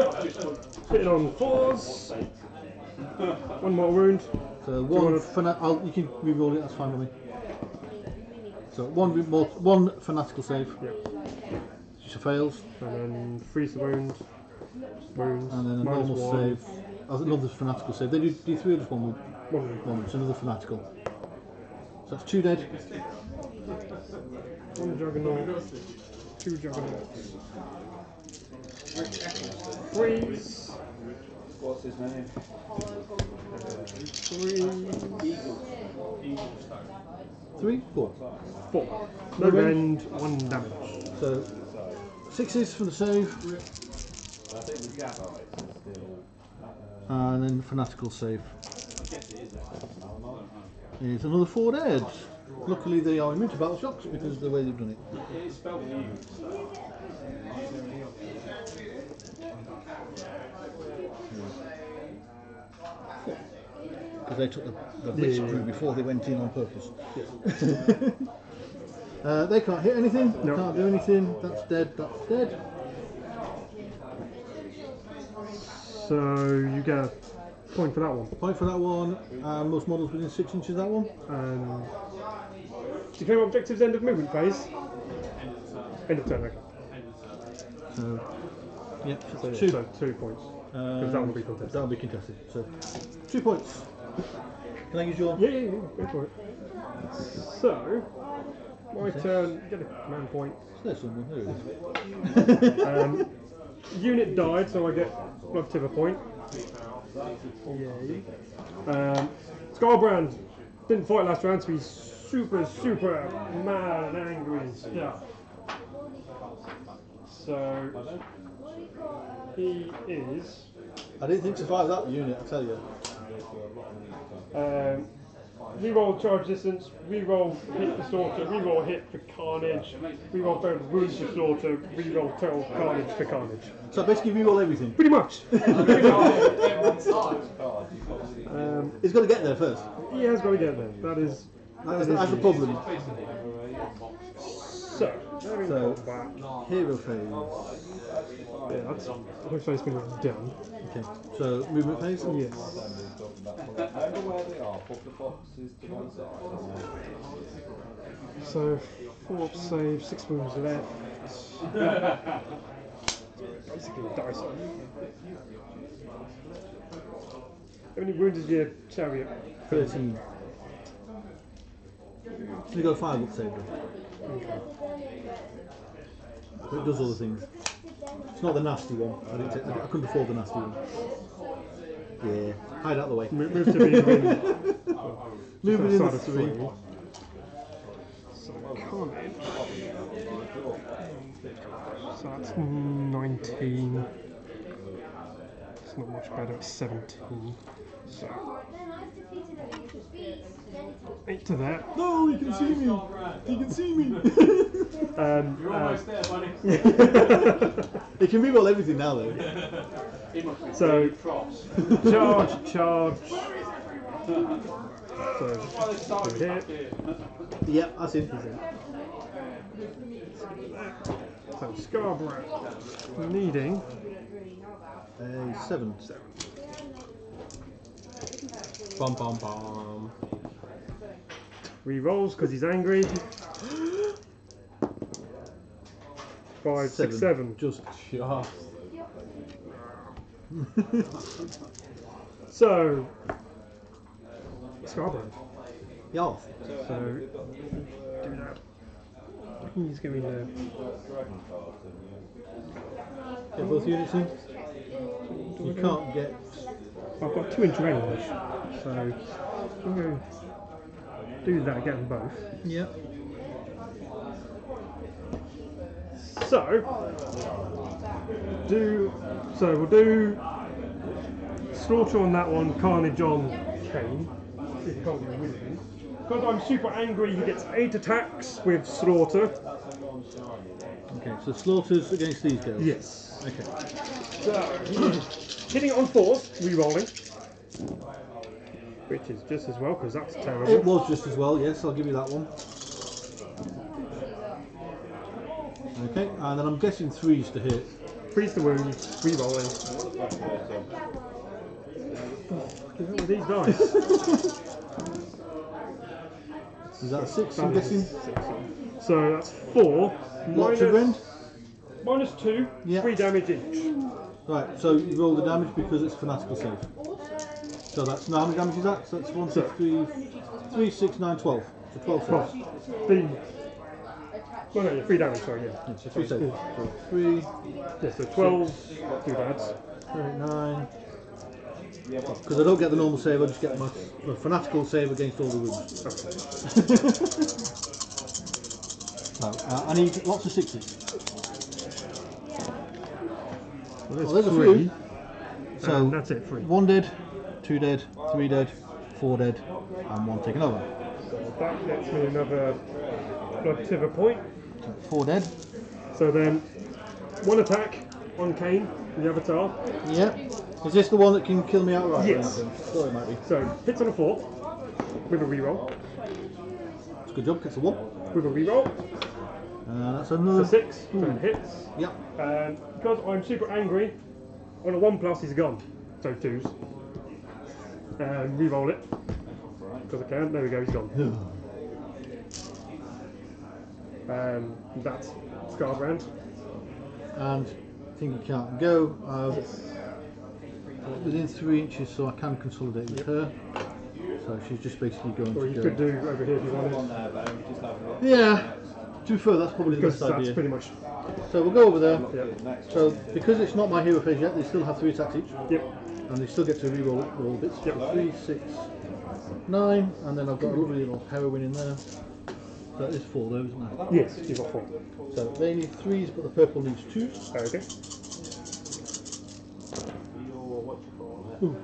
Hitting on 4s. 1 more wound. So, 1 you can reroll it, that's fine with me. So, 1 fanatical save. Yeah. She fails. And then freeze the wound. Wounds. And then a normal -1. save. Another fanatical save. They do D3 or just 1 wound? 1 wound. 1 wound. It's another fanatical. So that's 2 dead. 1 juggernaut. 2 juggernauts. Freeze. What's his name? Freeze. 3, 4. 4. No rend, 1 damage. So 6s for the save. I think the Gavites is still. And then fanatical save. It's another 4 dead. Luckily they are immune to battle shocks because of the way they've done it. It's spelled new. Because they took the blitz crew before they went in on purpose. They can't hit anything, No. can't do anything, that's dead, that's dead. So you get a point for that one. Point for that one, and most models within 6 inches of that one. Do you claim objectives end of movement phase? End of turn, okay. So, yeah, So, 2. so 2 points. Because that one will be contested. That'll be contested. So, 2 points. Can I use your? Yeah, go for it. So, my turn, get a command point. There's someone, there it is. Unit died, so I get blood tip a point. Yay. Scarbrand didn't fight last round, so he's super mad and angry and stuff. So he is. I didn't think to survive that unit, I tell you. Reroll charge distance, reroll hit for slaughter, reroll hit for carnage, reroll failed wound for slaughter, reroll total carnage for carnage. So basically reroll everything. Pretty much. He's got to get there first. He has got to get there. That's the problem. So, hero phase. Yeah, that's hero phase been done. Okay, so movement phase? Yes. Remember where they are, put the boxes to one side. So, 4 up save, 6 wounds left. Basically, dice. How many wounds is your chariot? 13. So you got a 5 up save though. Okay. But it does other things. It's not the nasty one. I couldn't afford the nasty one. Yeah, hide out of the way. Move to be within. Moving in the 3. So carnage. So that's 19. It's not much better, it's 17. So 8 to that. No, you can see me! You can see me! You're almost there, buddy. You can reroll everything now though. So charge. So hit. Yep, that's it. So Scarborough needing a 7. Bum bum bum. Re-rolls because he's angry. 5, 6, 7. Just. So, Scarborough. Yeah. So, do that. He's going to Get both units in. You can't get. I've got 2 inch range, so I'm going to do that, get them both. Yeah. So we'll do Slaughter on that one, Carnage on Kane. See if he can't get rid of him. Because I'm super angry, he gets 8 attacks with Slaughter. Okay, so Slaughters against these guys. Yes. Okay. So hitting it on 4s, re-rolling. Which is just as well, because that's terrible. It was just as well, yes, I'll give you that one. Okay, and then I'm guessing 3s to hit. 3's the wound, re-rolling. With these dice. Is that a 6, I'm guessing? So that's 4. Lots of rend? Minus 2, Yeah. 3 damage each. Right, so you roll the damage because it's fanatical save. So that's, no, how many damage is that? So that's 1, 2, 3, 6, 9, 12. So 12 saves. 3. Well, no, yeah, 3 damage, sorry, yeah. Yeah, so 3 saves. So 3, Yeah, so 12, too bad. 9. Because I don't get the normal save, I just get my fanatical save against all the wounds. So, I need lots of 6s. Well, there's a few. So that's it, 3. 1 dead, 2 dead, 3 dead, 4 dead, and 1 taken over. So that gets me another Blood point. So 4 dead. So then, 1 attack on Kane, the Avatar. Yeah. Is this the one that can kill me outright? Yes. Thought it might be. So, hits on a 4, with a reroll. It's a good job, gets a 1. With a reroll. That's another. So 6, so it hits. Yep. And because I'm super angry, on a 1+, he's gone. So 2s. And reroll it. Because I can. There we go, he's gone. That's Scarbrand. And I think he can't go. Within 3 inches, so I can consolidate with her. So she's just basically going Or to you go. could do over here if you wanted. Yeah. To be fair, that's probably the Because best that's idea. pretty much. So we'll go over there. Yep. So because it's not my hero phase yet, they still have 3 attacks each. Yep. And they still get to re-roll roll bits. Yep. 3, 6, 9, and then I've got a lovely little heroine in there. That is 4 though, isn't it? Yes, you've got 4. So they need 3s, but the purple needs 2s. Okay. Ooh,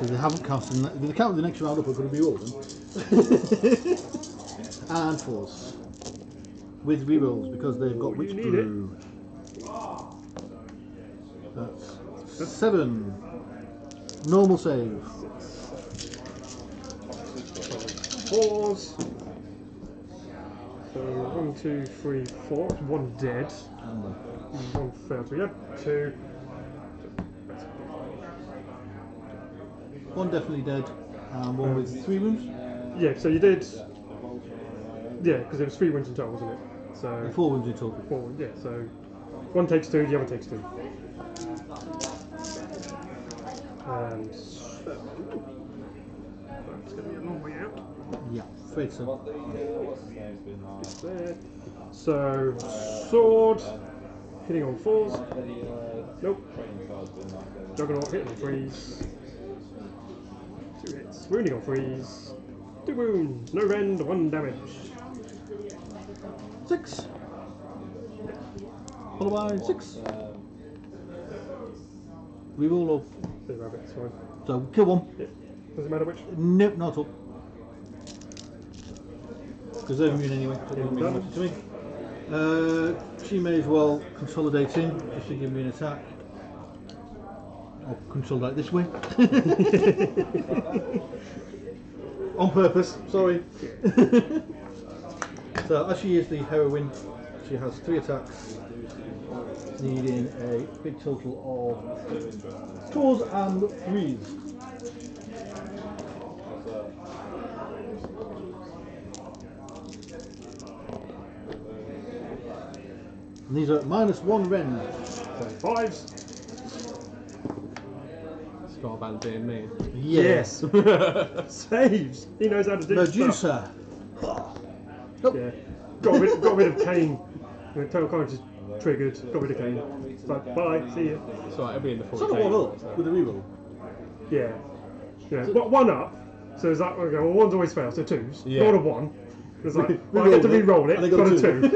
and they haven't counted. If they count the next round up, I could re-roll them. And 4s with re-rolls because they've got Witch Brew. That's 7. Normal save. 4s. So 1, 2, 3, 4. 1 dead. And 1 failed. So yeah, 2. 1 definitely dead. And 1 with 3 wounds. Yeah, so you did. Yeah, because there was 3 wounds in total, wasn't it? So And 4 wounds in total. 4. Yeah, so 1 takes 2, the other takes 2. And so that's going to be a long way out. Yeah, afraid so. There. So sword hitting on 4s. Nope. Juggernaut hitting on 3s. 2 hits. Wounding on 3s. 2 wounds. No rend. 1 damage. 6. Followed by 6. Reroll or. The rabbit's fine. So kill 1. Yeah. Doesn't matter which. Nope, not at all. Because they're immune anyway. So it doesn't mean much to me. She may as well consolidate in just to give me an attack. I'll consolidate this way. On purpose, sorry. So as she is the heroine, she has 3 attacks. needing a big total of 2s and 3s. And these are -1 rend. So 5s. Scarband being me. Yes. Saves. He knows how to do stuff. Medusa. Yeah. Got rid of Kane. Total Carnage is triggered. Got rid of Kane. It's like, bye, see you. So it'll be in the It's 40 not a 1 up with a reroll. Yeah. Yeah. One up. So it's like, okay, well, ones always fail, so 2s. Yeah. Not a 1. It's like, well, I get to re-roll it, and they got a got a 2.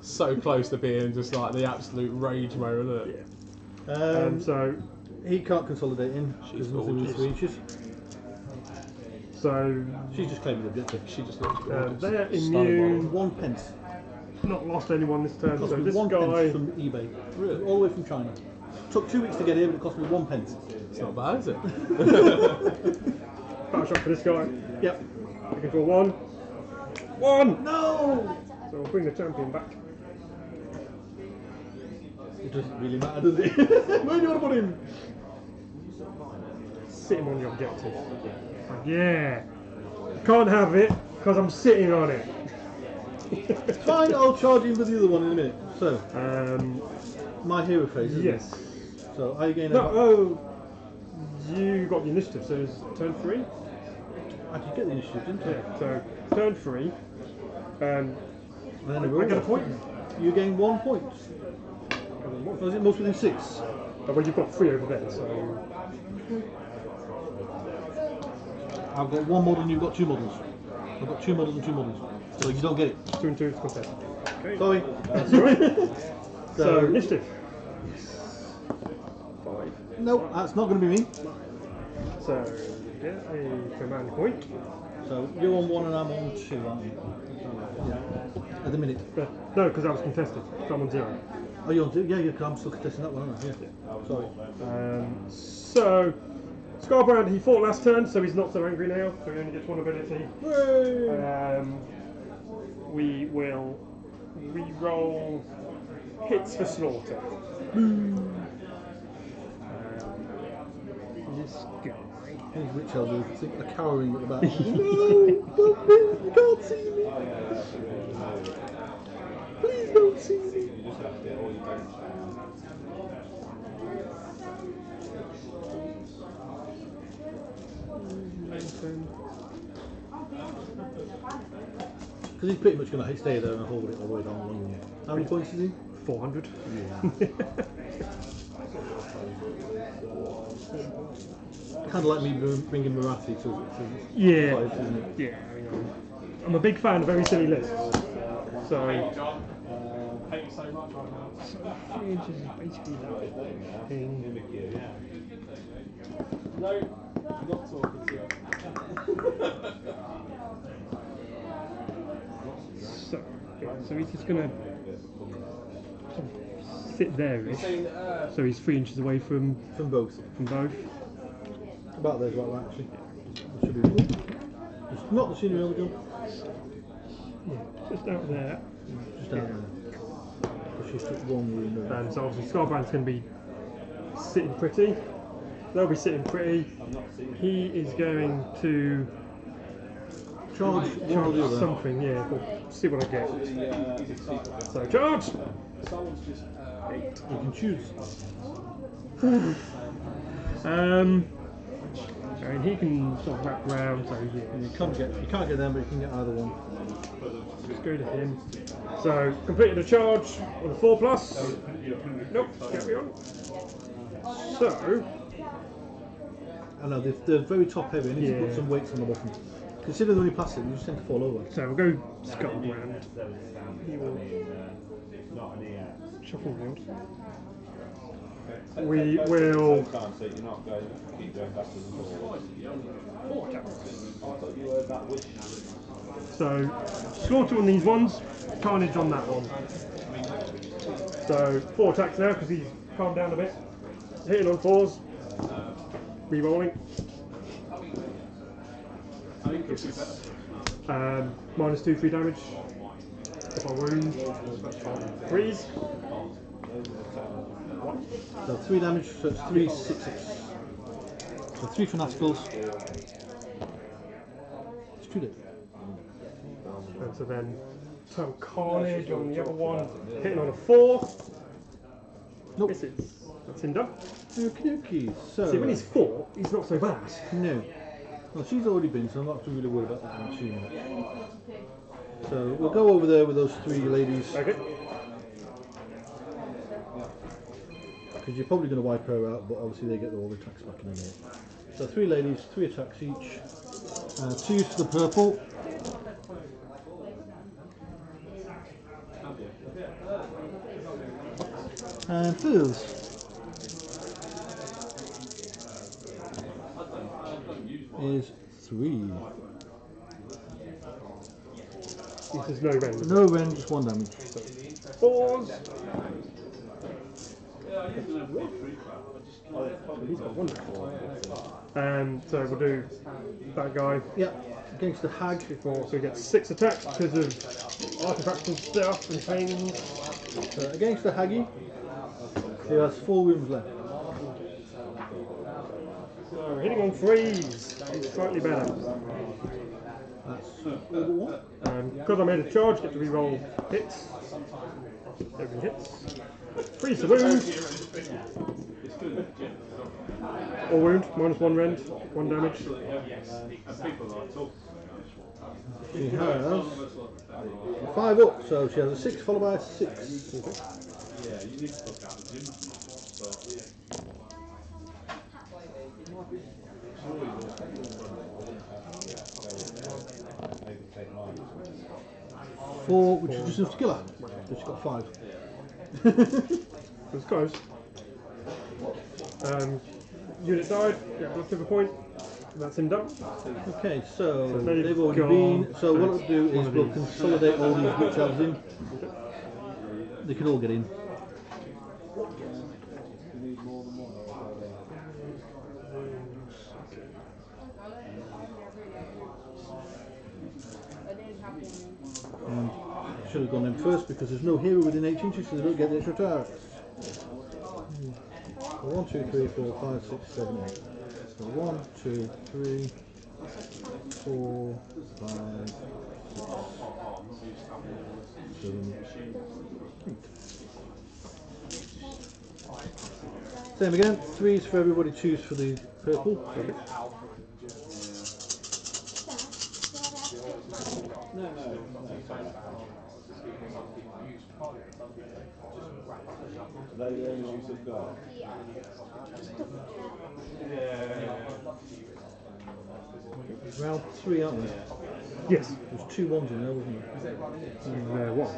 So close to being just like the absolute rage mode, isn't it? Yeah. So he can't consolidate in. She's There's nothing with 3 inches. So She's just claiming the objective. She just looks gorgeous. they're Stunning immune. 1 pence. Not lost anyone this turn. Cost So me this 1 guy. pence from eBay. Really? All the way from China. Took 2 weeks to get here, but it cost me 1 pence. It's not bad, is it? Battle shot for this guy. Yep. Looking for 1. 1. No! So we'll bring the champion back. It doesn't really matter, does it? Where do you want to put him? Sit him on the objective. Like, yeah. Can't have it because I'm sitting on it. Fine, I'll charge him with the other one in a minute. So, my hero phase, isn't yes. it? So, I gain No, oh, you got the initiative, so it's turn 3? I did get the initiative, didn't I? Yeah, so turn 3. And then I get a point. You gain 1 point. Or is it most within 6? Oh, well, you've got 3 over there, so. I've got 1 model and you've got 2 models. I've got 2 models and 2 models. So you don't get it. 2 and 2 is contested. Okay. Sorry. That's alright. So, initiative. 5. No, that's not going to be me. So, get a command point. So you're on 1 and I'm on 2, aren't you? Yeah. At the minute. No, because that was contested. So I'm on 0. Oh, you're on 2? Yeah, because I'm still contesting that one, aren't I? Yeah. Sorry. So, Scarbrand, he fought last turn, so he's not so angry now, so he only gets 1 ability. We will re-roll hits for slaughter. This guy. These witch elders are cowering at the back. No! Don't move! You can't see me! Please don't see me! Because he's pretty much going to stay there and hold it all the way down the long. How many points is he? 400. Yeah. Kind of like me bringing Marathi to Yeah. 5, isn't it? Yeah, I mean, I'm a big fan of very silly lists. So, Hate you so much right now. 3 inches is basically that thing. No, I'm not talking to you. So, so he's just gonna sit there-ish. So he's 3 inches away from both. About there's about that actually. It should be. It's not the senior early jump. Yeah, just out there. Just out there. Because she's took 1 room there. And so obviously Scarbrand's going to be sitting pretty. They'll be sitting pretty. He is going to Charge something, yeah. We'll see what I get. So charge! You can choose. And he can sort of wrap round, so yeah. You can't get them, but you can get either one. Let's go to him. So completed a charge on a 4+. Nope, carry on. So I know they're very top heavy. I need to put some weights on the bottom. Considering they're only plastic, you just tend to fall over. So we'll go Scarbrand. He will shuffle round. We will. So slaughter on these ones, carnage on that one. So 4 attacks now because he's calmed down a bit. Hitting on 4s, re-rolling. -2, 3 damage. If I wound, freeze. So 3 damage, so it's 3 6s. So 3 Fanaticals. It's 2 dead. And so then total carnage on the other one, hitting on a 4. Nope. Misses. That's him done. Okie dokie. So. See, when he's 4, he's not so bad. No. Well, she's already been, so I'm not really worried about that one too much. So we'll go over there with those 3 ladies. Okay. Because you're probably going to wipe her out, but obviously they get all the attacks back in a minute. So 3 ladies, 3 attacks each. 2 for the purple. And Fizz is 3. This is no rend. No rend, just 1 damage. So 4s. He's got 1 left. So we'll do that guy. Yep, against the hag. Before, so he gets 6 attacks because of artifacts and stuff and things. So against the haggy, he has 4 wounds left. So hitting on 3s. He's slightly better. That's all but 1. Because I made a charge, get to reroll hits. Every hits. 3 to wound. Or wound, -1 rend, 1 damage. She has 5 up, so she has a 6 followed by a 6. Four, which is just enough to kill her. So she's got 5. It was close. Unit died, get left of a point. That's him done. Okay, so they've they've already been. So what we'll do is we'll consolidate all these witch elves in. They can all get in. And should have gone in first because there's no hero within 8 inches, so they don't get the extra attacks. 1, 2, 3, 4, 5, 6, 7, 8. So 1, 2, 3, 4, 5, 6, 7, 8. Same again, 3s for everybody, 2s for the purple. Okay. Round 3, aren't we? Yes. There's 2 1s in there, wasn't there? There was.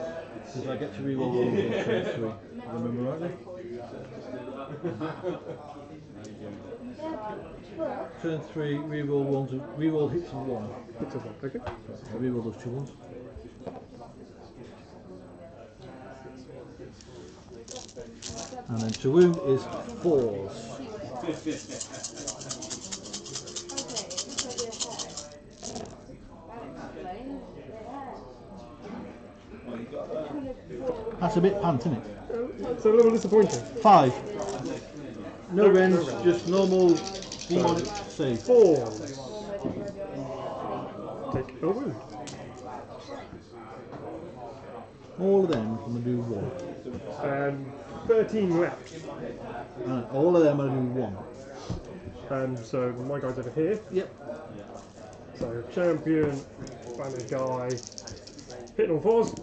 Did I get to reroll 1 on turn 3? I remember rightly? Turn 3, reroll 1 to reroll hits of 1. Hits of 1, okay. I reroll those 2 1s. And then to wound is 4s. That's a bit pant, isn't it? It's a little disappointing. 5. No rends, rends. just normal demonic save. 4. Take a wound. All of them, I'm going to do 1. 13 left. And all of them, I'm going to do 1. So my guy's over here. Yep. So champion, banner guy, hitting on 4s.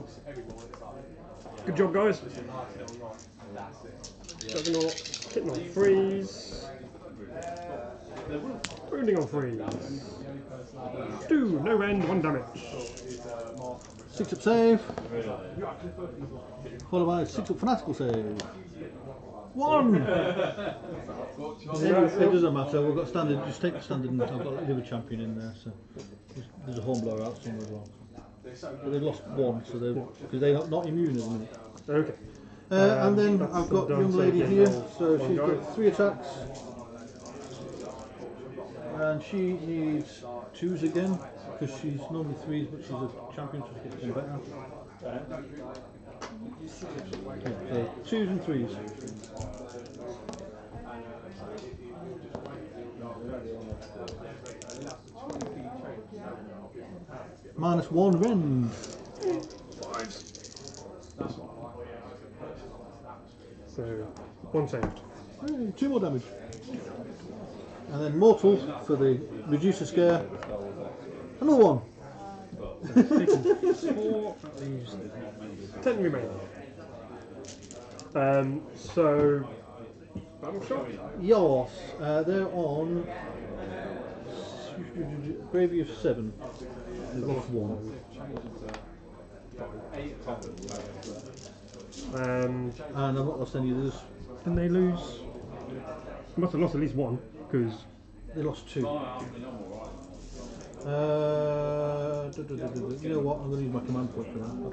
Good job, guys. Juggernaut, hitting on 3s. Wounding on 3s. 2, no rend, 1 damage. 6 up save. Followed by 6 up fanatical save. 1! It doesn't matter, we've got standard, just take the standard and I've got the other champion in there, so there's a hornblower out somewhere as well. But they've lost 1, so because they're not immune at the minute. Okay. And then I've got young lady here, so she's got 3 attacks. And she needs 2s again, because she's normally 3s, but she's a champion, so she gets one better. So 2s and 3s. -1 rend. So, 1 saved. Hey, 2 more damage. And then mortal for the reducer scare. Another 1. 4, that leaves 10 remaining. So, battle shot? Yos, they're on Gravy of 7. They've lost 1. And I've not lost any of those. And they lose. They must have lost at least 1 because they lost 2. You know what? I'm going to use my command point for that. I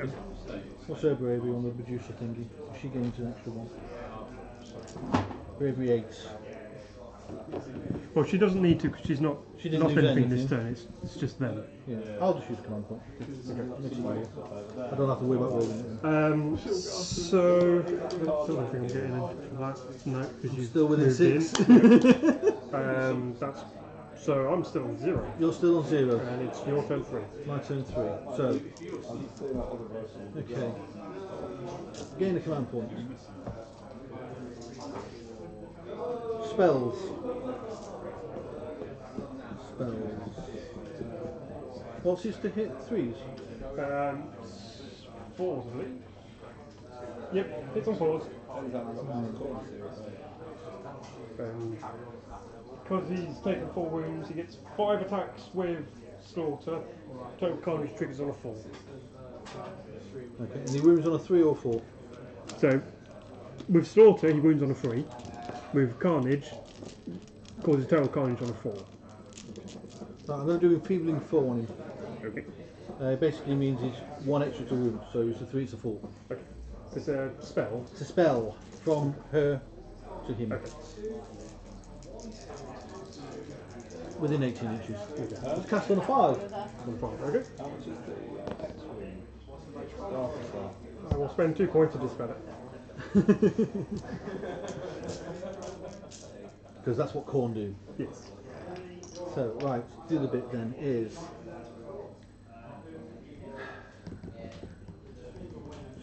think. What's her bravery on the producer thingy? She gains an extra 1. Bravery 8. Well, she doesn't need to because she's not. She didn't lost lose anything anything. this turn. It's just them. Yeah, I'll just use command point. Makes it easier. I don't have to worry about rolling it. So, still don't think I'm getting in for that. No, because you're still within 6. That's so I'm still on 0. You're still on 0. And it's your turn 3. My turn 3. So, okay. Gain a command point. Spells. What's his to hit? 3s? 4s, I believe. Yep, hits on 4s. Because he's taken 4 wounds, he gets 5 attacks with Slaughter. Total carnage triggers on a 4. Okay, and he wounds on a 3 or 4? So, with Slaughter, he wounds on a 3. With Carnage, causes total carnage on a 4. Right, I'm going to do enfeebling 4 on him. Okay. It basically means he's 1 extra to wound, so it's a 3, it's a 4. Okay. It's a spell. It's a spell from her to him. Okay. Within 18 inches. Okay. It's cast on a 5. On 5, okay. I will spend 2 points to dispel it. Because that's what corn do. Yes. So, right, the other bit then is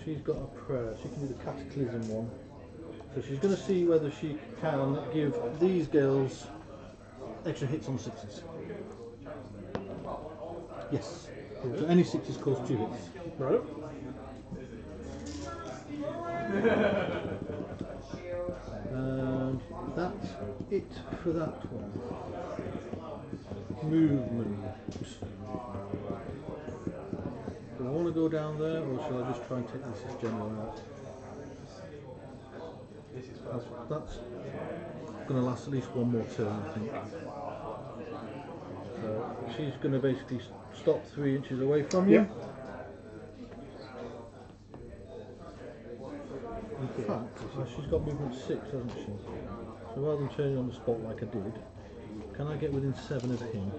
she's got a prayer. She can do the cataclysm one. So she's going to see whether she can give these girls extra hits on 6s. Yes. So any 6s cause 2 hits. Right. And that's it for that one. Movement. Do I want to go down there, or shall I just try and take this as general out? That's going to last at least 1 more turn, I think. So she's going to basically stop 3 inches away from you. Yep. In fact, she's got movement 6, hasn't she? So rather than turning on the spot like I did, can I get within 7 of him?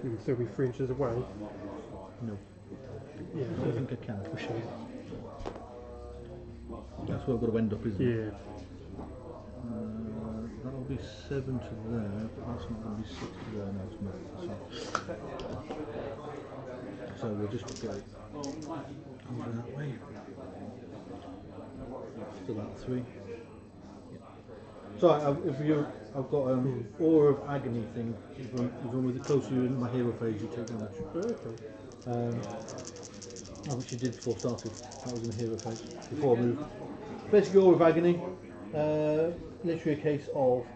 You can still be 3 inches away. No. Yeah, I don't think I can. for sure. That's where I've got to end up, isn't it? Yeah. That'll be 7 to there, but that's not going to be 6 to there. No, it's not. So we'll just go over that way. Still that 3. Yeah. So I've got Aura of Agony thing. If I'm with the closer you're in my hero phase, you take damage. Okay. Which you did before started. That was in the hero phase before I moved. Basically, Aura of Agony. Literally a case of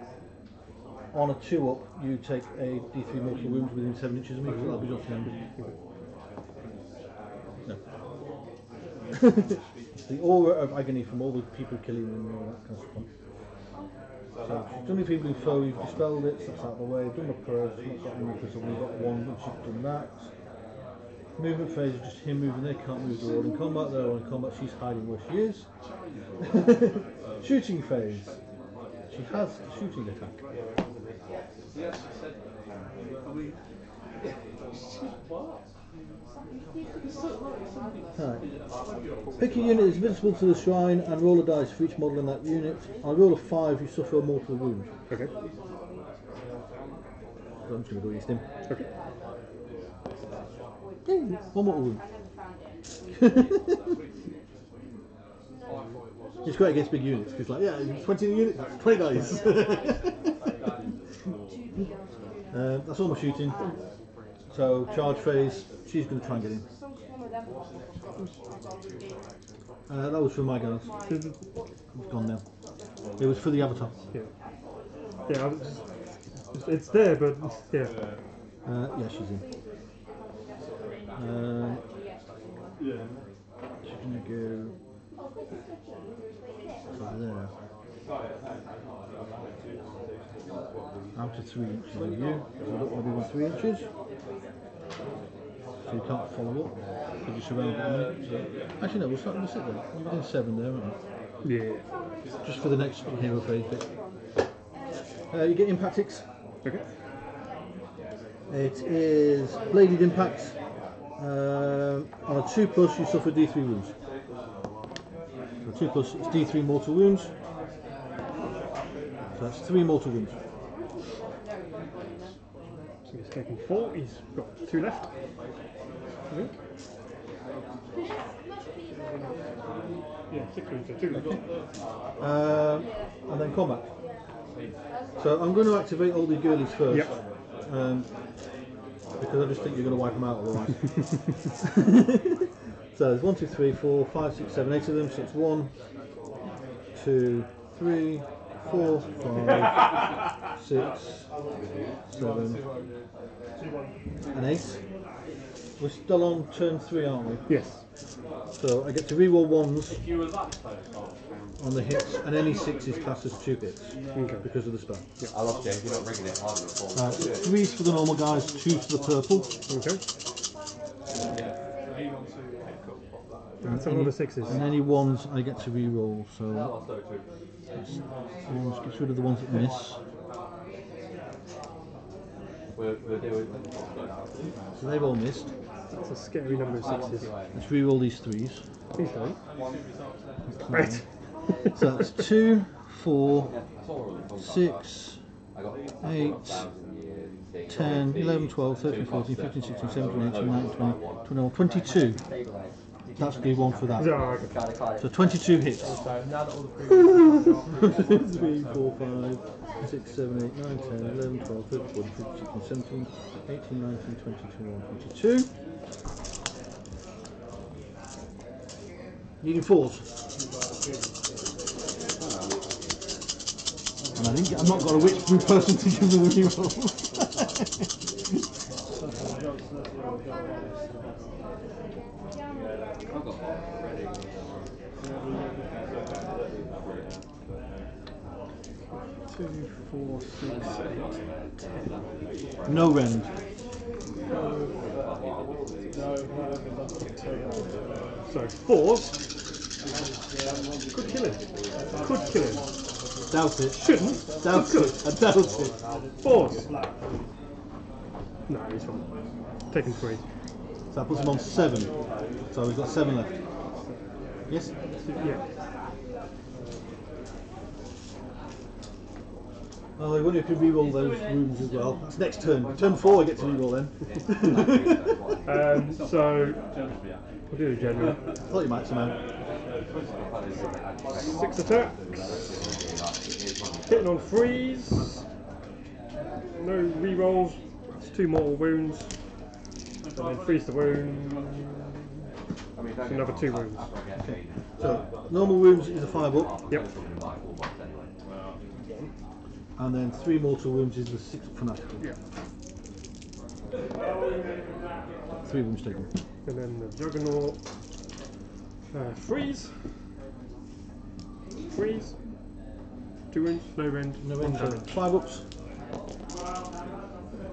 on a 2-up, you take a D3 mortal wounds within 7 inches of me, so that'll be just ended. No. The Aura of Agony from all the people killing and all that kind of stuff. So, she's done enfeebling foe, you've dispelled it, so that's out of the way. Done the prayers, not got any because I've only got 1, and she's done that. Movement phase is just him moving, they can't move the roll in combat, they're all in combat, she's hiding where she is. Shooting phase. She has a shooting attack. Right. Pick a unit that is visible to the shrine and roll a dice for each model in that unit. On a roll of 5, you suffer a mortal wound. Okay. So I'm just going to go against him. Okay. One mortal wound. It's great against big units because, like, yeah, 20 units, 20 dice. That's all my shooting. So, charge phase, she's going to try and get in. That was for my guards. It's gone now. It was for the avatar. Yeah. Yeah, it's there, but yeah. Yeah, she's in. She's going to go over there. Out to 3 inches of you. So I don't want to be within 3 inches. So you can't follow up. You just surround it. So. Actually, no, we'll sit there. You're within 7 there, aren't you? Yeah. Just for the next hero phase bit. You get impact ticks. Okay. It is bladed impact. On a 2+, you suffer D3 wounds. So 2+, it's D3 mortal wounds. So that's 3 mortal wounds. So he's taken 4. He's got 2 left. I think. Yeah, 6 wounds, so 2 left. And then combat. So I'm going to activate all the girlies first. Yep. Because I just think you're going to wipe them out otherwise. So there's 1, 2, 3, 4, 5, 6, 7, 8 of them. So it's 1, 2, 3, 4, 5, 6, 7, and 8. We're still on turn 3, aren't we? Yes. So I get to reroll 1s on the hits, and any 6 is classed as 2 hits because of the spell. Yep. I lost James, you're not rigging it hard enough. 3's for the normal guys, 2's for the purple. Okay. That's a lot of 6s. And any 1s I get to reroll, so ones gets rid of the ones that miss. So they've all missed. That's a scary number of 6s. Let's reroll these 3s. Please don't. Right. So that's 2, 4, 6, 8, 10, 11, 12, 13, 14, 15, 16, 17, 18, 19, 20, 21, 22. That's the one for that. So 22 hits. 3, 4, 5, 6, 7, 8, 9, 10, 11, 12, 13, 14, 15, 16, 17, 18, 19, 20, 21, 22. Needing 4s. And I've not got a witch blue person to give them a reroll. 2, 4, 6, 8, 10. No rend. So 4s. Could kill him. Could kill him. Doubt it. Shouldn't. Doubt it. I doubt it. 4s. No, he's fine. Taking 3. So that puts him on 7. So we've got 7 left. Yes? Yeah. Oh, I wonder if you can reroll those wounds as well. That's next turn. Turn 4 I get to reroll then. So we'll do the general. I thought you might somehow. 6 attacks. Hitting on 3s. No rerolls. That's 2 mortal wounds. And then 3's the wound. It's another 2 wounds. Okay. So normal wounds is a 5 up. Yep. And then 3 mortal wounds is the 6 fanatical. Yeah. 3 wounds taken. And then the juggernaut. Freeze. 2 wounds, no rend. No rend, so 5 ups.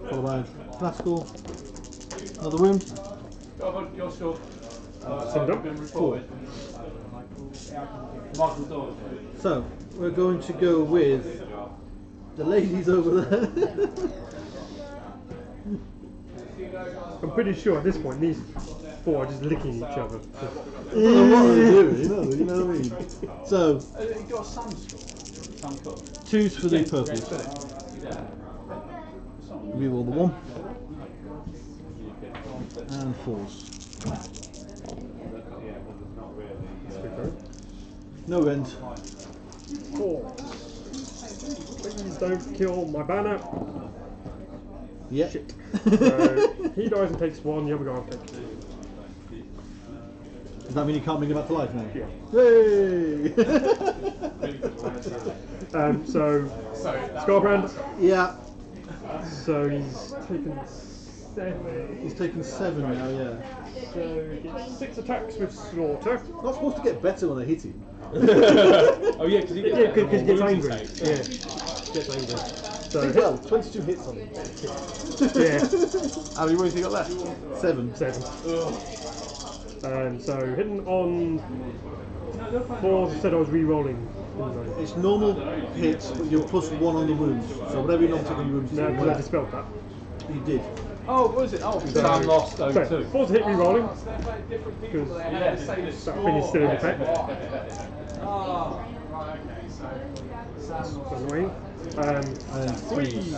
Followed by fanatical. Another wound. Summed up. 4. So we're going to go with the ladies over there. I'm pretty sure at this point these four are just licking each other. I don't know what they're doing, you know what I mean? So, You got a sandstorm. Sand cup. 2s for the purples. Reroll the 1. And 4s. No rend. 4. Please don't kill my banner. Yeah. Shit. So he dies and takes 1, the other guy takes 2. Does that mean you can't bring him back to life now? Yeah. Yay! So Scarbrand. Yeah. So he's taken 7. He's taken 7 now, yeah. So he gets 6 attacks with Slaughter. Not supposed to get better when they hit him. Oh yeah, because he gets, Yeah, because he gets wounds angry. he takes. Yeah. Gets angry. So Well, 22 hits on him. yeah, How many wounds you got left? 7. 7. So hitting on 4 said I was re-rolling. It's normal hits, but you're plus 1 on the wounds. So whatever you normally take on your wounds, No, because I dispelled that. you did. Oh, what was it? Oh, So, Sam lost so 0-2. 4's a hit re-rolling. Because that finish still in effect. That's annoying. And 3.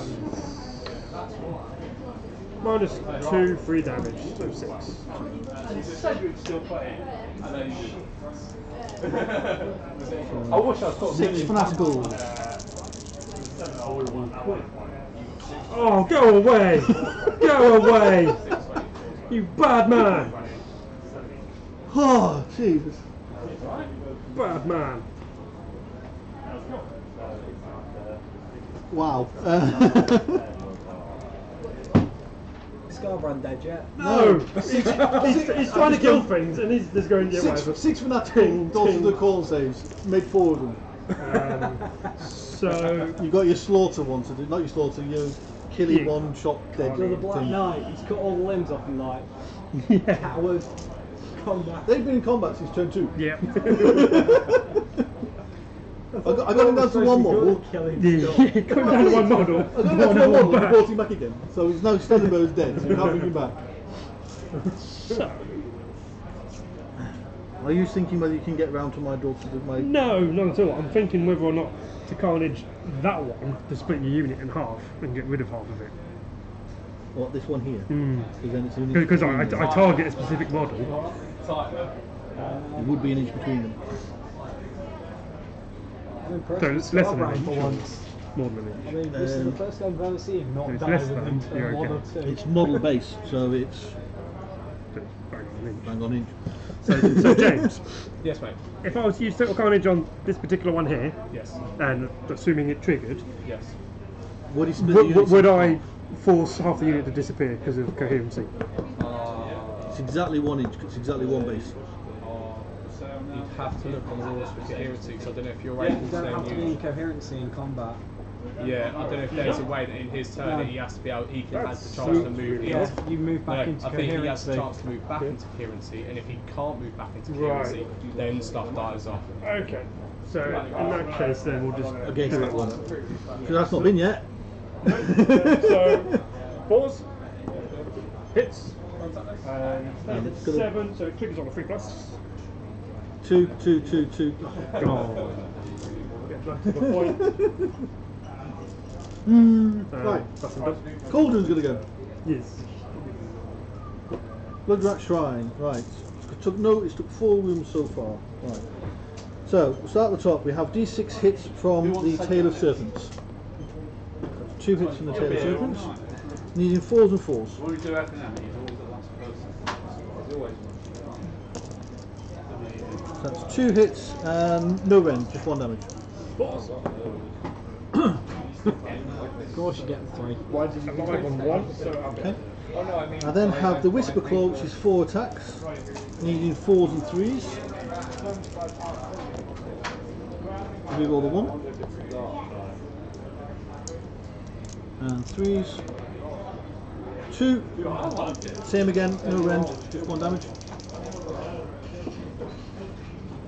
Minus 2, 3 damage, so 6. Cedric still playing. And then I wish I was caught 6 fanatical. Oh, go away! Go away! You bad man! Oh, Jesus. Bad man! Wow. Scarbrand dead yet? No! He's trying to kill things and he's just going, yeah, whatever. 6 fanatical, dodged the call saves, made 4 of them. So, You got your slaughter one to do, not your slaughter, your killy Yeah. one shot dead. So the Black thing. Knight, he's cut all the limbs off him like yeah. cowards. Combat. They've been in combat since turn 2. Yeah. I got him down to 1 model. Yeah, come down to 1 model. I got him down to 1 model and brought him back again. So he's now standing by, dead, so you can't bring him back. Are you thinking whether you can get round to my door to do my... No, not at all. I'm thinking whether or not to carnage that one to split your unit in half and get rid of half of it. What, this one here? Mm. Then it's an inch Because between I them. target a specific model. It would be an inch between them. I'm impressed So with it's less than an Scarbrand inch. for once. More than an I inch. mean, this is the first time I've ever seen him not It's die less than within you're a 1 or okay. 2. It's model based, so it's So it's bang on an inch. bang on inch. So James, Yes, mate. if I was to use total carnage on this particular one here, Yes. and assuming it triggered, Yes. Would he split the units would in I half? force half the unit to disappear because of coherency? It's exactly 1 inch, it's exactly 1 base. You'd have to look on the rules for coherency, because I don't know if you're You able to don't have to then be in use. coherency in combat. Yeah, I don't know if there's a way that in his turn that he has to be able, he can has the chance to move in. Yeah, you move back No, into I think he has the coherency. chance to move back into coherency, and if he can't move back into Right. coherency, then stuff dies off. Okay. So in that case, then we'll just Against do that it. one. So that's not been yet. So 4s hits. And it's gonna- 7, so it triggers on a 3+. 2, 2, 2, 2. Oh. Get back to the point. Right. That's done. Cauldron's gonna go. Yes. Bloodrat Shrine, right. It took 4 rooms so far. Right. So, we'll start at the top. We have D6 hits from the Tail of Serpents. That's 2 hits from the Tail of Serpents. Needing 4s and 4s. what do we do after that? He's always the last person. He's always So that's 2 hits and no rend, just 1 damage. 4s. Of course you get the 3. Why did you alive on 1? So Okay. I then have the Whisper Claw, which is 4 attacks, needing 4s and 3s. Reroll the 1. And 3s. 2. Same again, no rend, just 1 damage.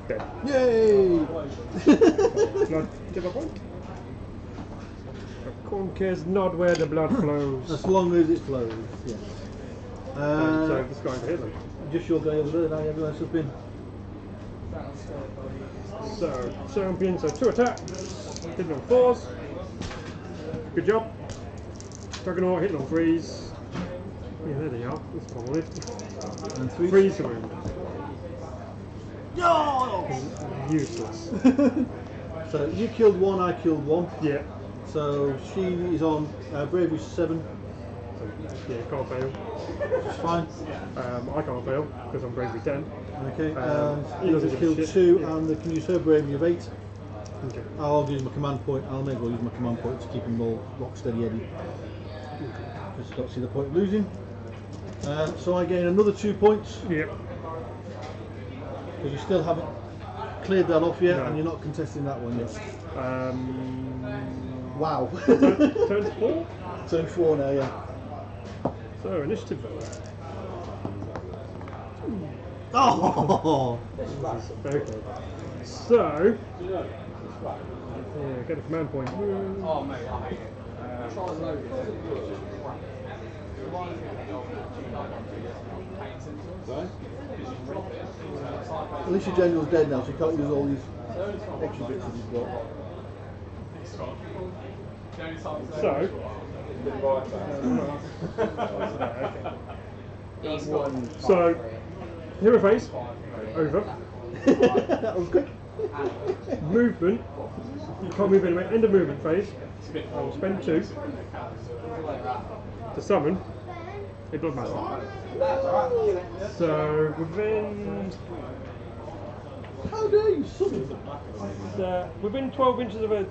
Dead. Yay! Blood give a point. A corn cares not where the blood flows. As long as it flows, yes. So this guy's hit them. Just your guy over there, now everyone else has been. So champion, so 2 attacks, hit on 4s. Good job. Dragonaut hit on 3s. Yeah, there they are. That's what I wanted. And 3s. 3s to wound. No! Useless. So you killed 1, I killed 1. Yeah. So she is on bravery 7. Yeah, can't fail. Which is fine. I can't fail because I'm bravery 10. Okay. He doesn't You give a killed shit. 2, Yeah. and they can use her bravery of 8. Okay. I'll use my command point. I'll maybe use my command point to keep him all rock steady Eddie. Just don't see the point of losing. So I gain another 2 points. Yep. Because you still haven't cleared that off yet, No. and you're not contesting that one yet. Wow. Turn 4. Turn 4 now, yeah. So initiative. Oh! Okay. So yeah, get a command point. Oh mate, I hate it. Try and load it. At least your general's dead now, so you can't use all these extra bits that he's got. So hero phase over. That was quick. Movement. You can't move anyway. End of movement phase. I will spend 2 to summon a Bloodmaster. So within How dare you summon? within 12 inches of a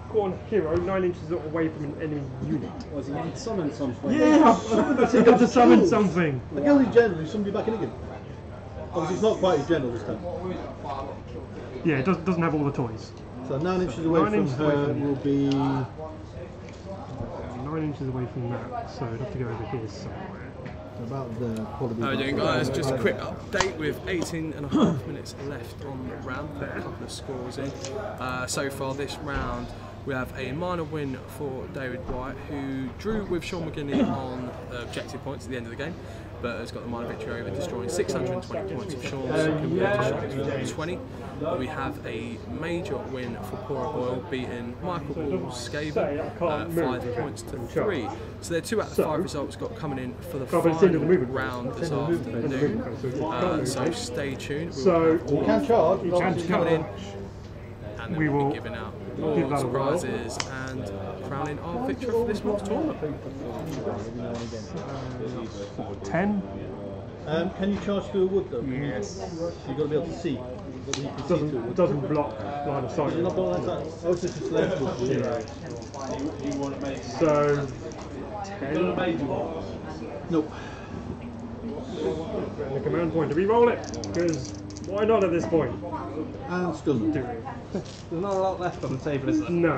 core hero, 9 inches away from an enemy unit. Was he getting summoned something? Yeah, I've got to summon something. I kill his general, is somebody back in again? Obviously, it's not quite his general this time. Yeah, it doesn't have all the toys. So 9 inches away 9 from inches away her from will be. 9 inches away from that, so I'd have to go over here somewhere. About the quality. How are you doing, guys? Just a quick update with 18.5 minutes left on the round. Put a couple of scores in. So far this round, we have a minor win for David White, who drew with Sean McGinney on objective points at the end of the game, but has got the minor victory over destroying 620 points of Sean's compared to Sean's 120. We have a major win for Cora Boyle, beating Michael Ball's Skaven 5 points to 3. So they're 2 out of 5 results got coming in for the final round this afternoon. So stay tuned. So You can charge. you can Coming in, charge. and then We we'll will be giving out give more that a whirl. prizes and crowning our victory for this month's tournament. 10. Can you charge through a wood though? Yes. You've got to be able to see. So you can see through wood. Doesn't block line of sight. Is it not like that? Oh, it's just a select wood. Yeah. You want to make So 10. Nope. And the command point to re-roll it, because why not at this point? And still not. Do it. There's not a lot left on the table, is there? No.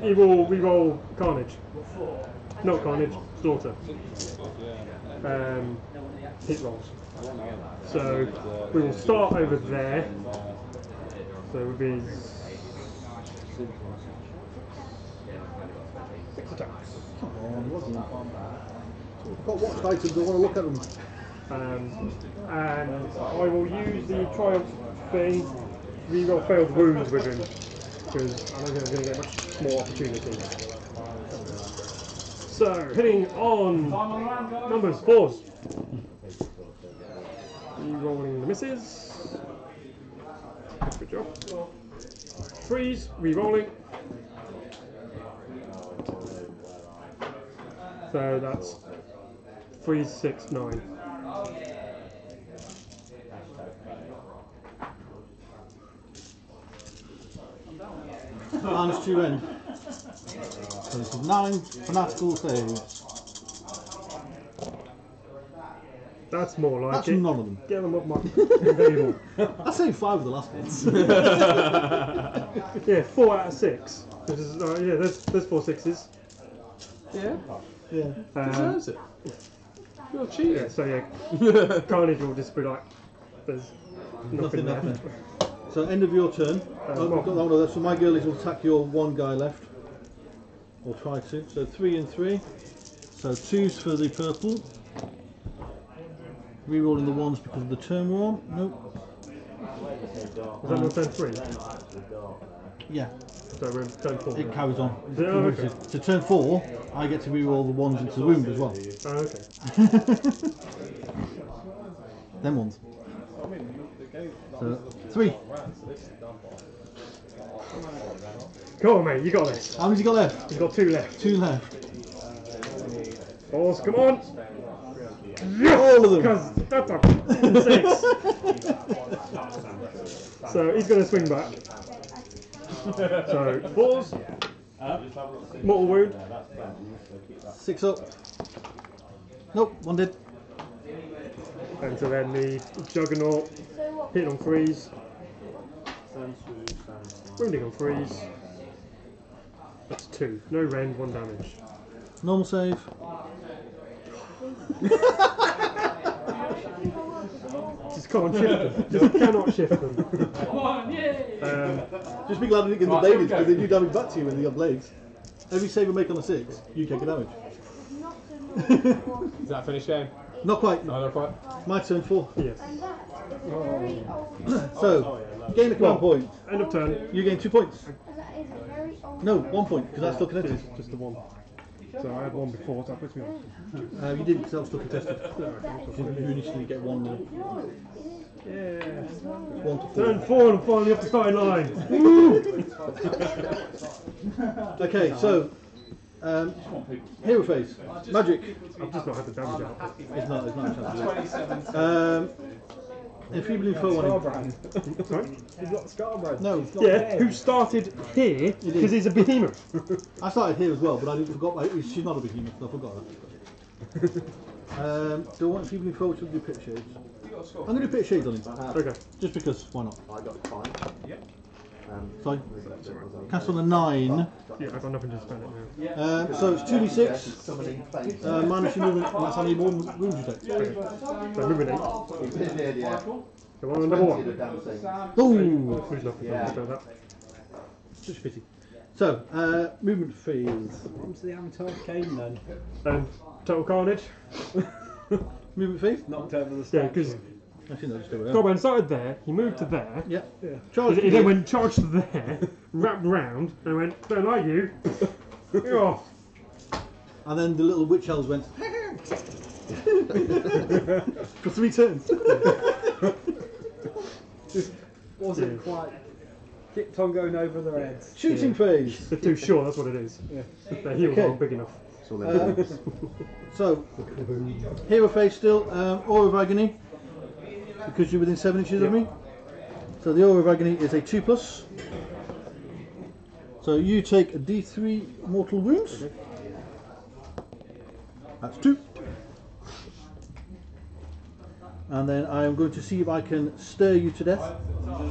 He will re-roll Carnage. Not Carnage, Slaughter. Hit rolls. So we will start over there. So it would be 6 attacks. I've got watched items, I want to look at them. And I will use the triumph thing, re-roll failed wounds with him, because I don't think I'm going to get much more opportunity. So, hitting on numbers 4s. Re-rolling the misses. Good job. 3s, re-rolling. So that's 3, 6, 9. Minus 2 in. So this is 9 fanatical saves. That's more like That's it. none of them. Get them up my table. I saved 5 of the last ones. Yeah, 4 out of 6. This is, yeah, there's 4 6s. Yeah, Yeah. deserves it. You're cheating. Yeah, so yeah, Carnage will just be like, there's nothing Nothing left. left. So end of your turn. well- We've got that one of those. So my girlies will attack your one guy left. or try to. So 3 and 3. So 2s for the purple. Rerolling the 1s because of the turn we're on. Nope. Is that not turn 3? Yeah. So we're turn 4. It carries on. Oh, okay. To turn 4, I get to reroll the 1s into the wound as well. Oh, okay. Them ones. So 3. Come on, mate, you got this. How many's you got left? You've got 2 left. 2 left. Force, come on! All of them. Because that's a 6. So he's going to swing back. So, Force. Mortal wound. 6 up. Nope, 1 did. And so then the Juggernaut hitting on 3s. Wounding on 3s. That's 2. No rend, 1 damage. Normal save. Just can't shift them. Just cannot shift them. Just be glad I didn't get the blades because they do damage back to you when you got blades. Every save you make on a 6, you take a damage. Is that a finished game? Not quite. No, not quite. My turn 4. Yes. So, gain a command point. End of turn. You gain 2 points. No, 1 point because that's still connected. Just the 1. So I had 1 before, so that puts me on. You didn't because that was still contested. You initially get 1 more. Yeah. 1 to 4. Turn 4 and finally off the starting line. Okay, so hero phase. Magic. I've just not had the damage out. It's not a chance to do it. Enfeebling foe on him. Sorry? He's got Scarborough. No. Yeah, who started here because he's a behemoth. I started here as well, but I forgot. She's not a behemoth, so I forgot her. Do I want enfeebling foe to do pit shades? I'm going to do pit shades on him. Okay. Just because, why not? I got 5. Yep. Sorry. Cast on a 9. Yeah, I've got nothing to spend it now. So it's 2d6. Minus your movement, and that's how many more wounds you take. So moving 8. Come on, number 1. Ooh! Who's nothing? Yeah. That. Such a pity. So, movement phase. What's the Avatar Kane then? Total Carnage. Movement phase? Not in terms of the stats. Yeah, because Actually, no, just do it. Goblin started there, he moved to there. Yeah. Charged he then went charged to there, wrapped round, and went, don't like you. You're off. And then the little witch elves went for 3 turns. Just wasn't quite. Kept on going over their heads. Shooting phase. They're too short, that's what it is. Yeah. Their heels aren't big enough. So, hero phase still, Aura of Agony, because you're within 7 inches of me. So the Aura of Agony is a 2+. So you take a D3 mortal wounds. That's 2. And then I am going to see if I can stare you to death.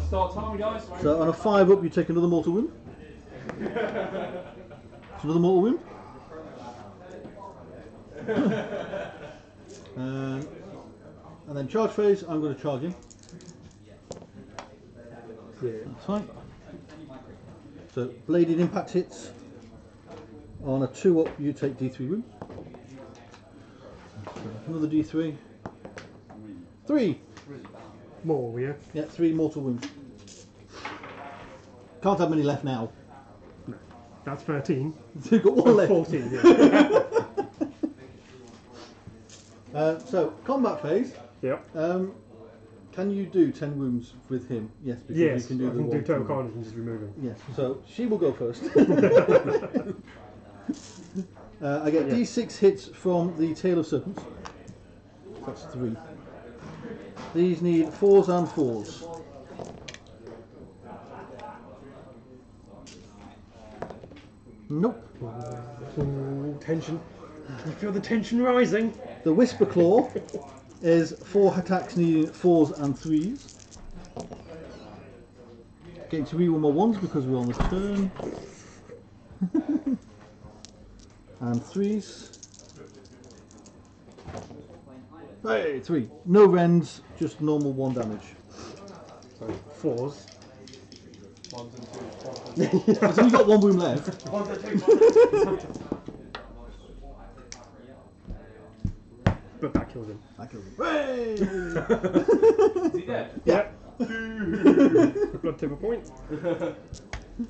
Start time, guys. So on a 5 up, you take another mortal wound. It's another mortal wound. And then charge phase, I'm going to charge him. That's fine. So bladed impact hits. On a 2 up, you take D3 wounds. Another D3. 3. More, yeah? Yeah, 3 mortal wounds. Can't have many left now. No. That's 13. You've got 1 left. 14, yeah. So, combat phase. Yep. Can you do 10 wounds with him? Yes, because Yes, you can do I the can do one total from- carnage and just remove him. Yes, so she will go first. I get D6 hits from the Tail of Serpents. That's 3. These need 4s and 4s. Nope. Ooh, tension. You feel the tension rising? The Whisper Claw is 4 attacks needing 4s and 3s. Getting to reroll my 1s because we're on the turn. And 3s. Hey, 3. No rends, just normal 1 damage. So 4s. Ones and twos. So you've got one wound left. But that kills him. That kills him. Hooray! Is he dead? Yeah. Blood tip a point.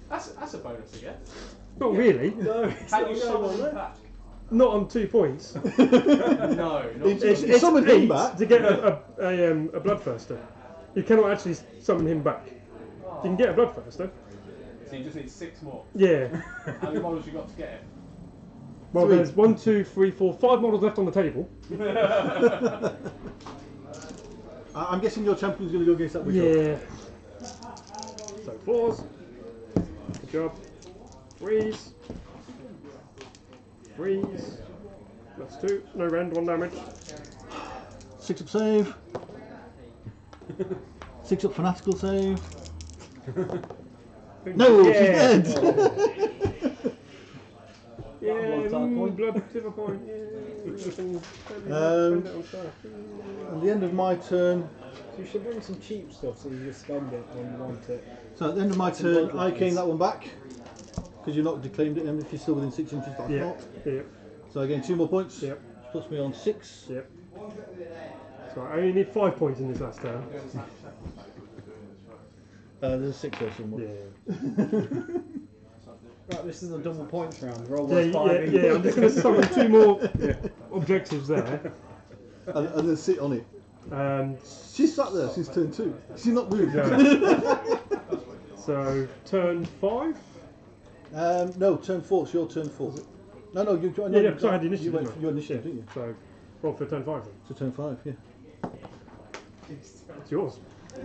That's a bonus again. Not really. No, Can you summon him back? Not on 2 points. No, not It's summon him 8 back. to get a bloodthirster. You cannot actually summon him back. You can get a bloodthirster. So you just need 6 more. Yeah. How many models you got to get it? Well, 3. there's 1, 2, 3, 4, 5 models left on the table. I'm guessing your champion's going to go against that witch. Yeah. So 4s. Good job. 3s. 3s. That's 2. No rend, 1 damage. 6 up save. 6 up fanatical save. No, she's dead. Yeah, point. blood silver point. At the end of my turn, You should bring some cheap stuff so you just spend it when you want it. so at the end of my turn, I claim that one back because you've not declaimed it, and if you're still within 6 inches, that's Yeah. not. Yeah. So I gain 2 more points. Yep. Puts me on 6. Yep. So I only need 5 points in this last turn. There's a 6 there somewhere. Yeah. Right, this is a double points round. Roll Yeah, was 5. yeah, I'm just going to summon 2 more objectives there. And then sit on it. And She's sat there since turn 2. She's not moved. so turn 5. No, turn 4. It's your turn 4. No, you. Yeah, because I had the initiative. You went didn't for I? your initiative, Yeah, didn't you? So roll for turn 5 then. So turn 5, yeah. It's yours.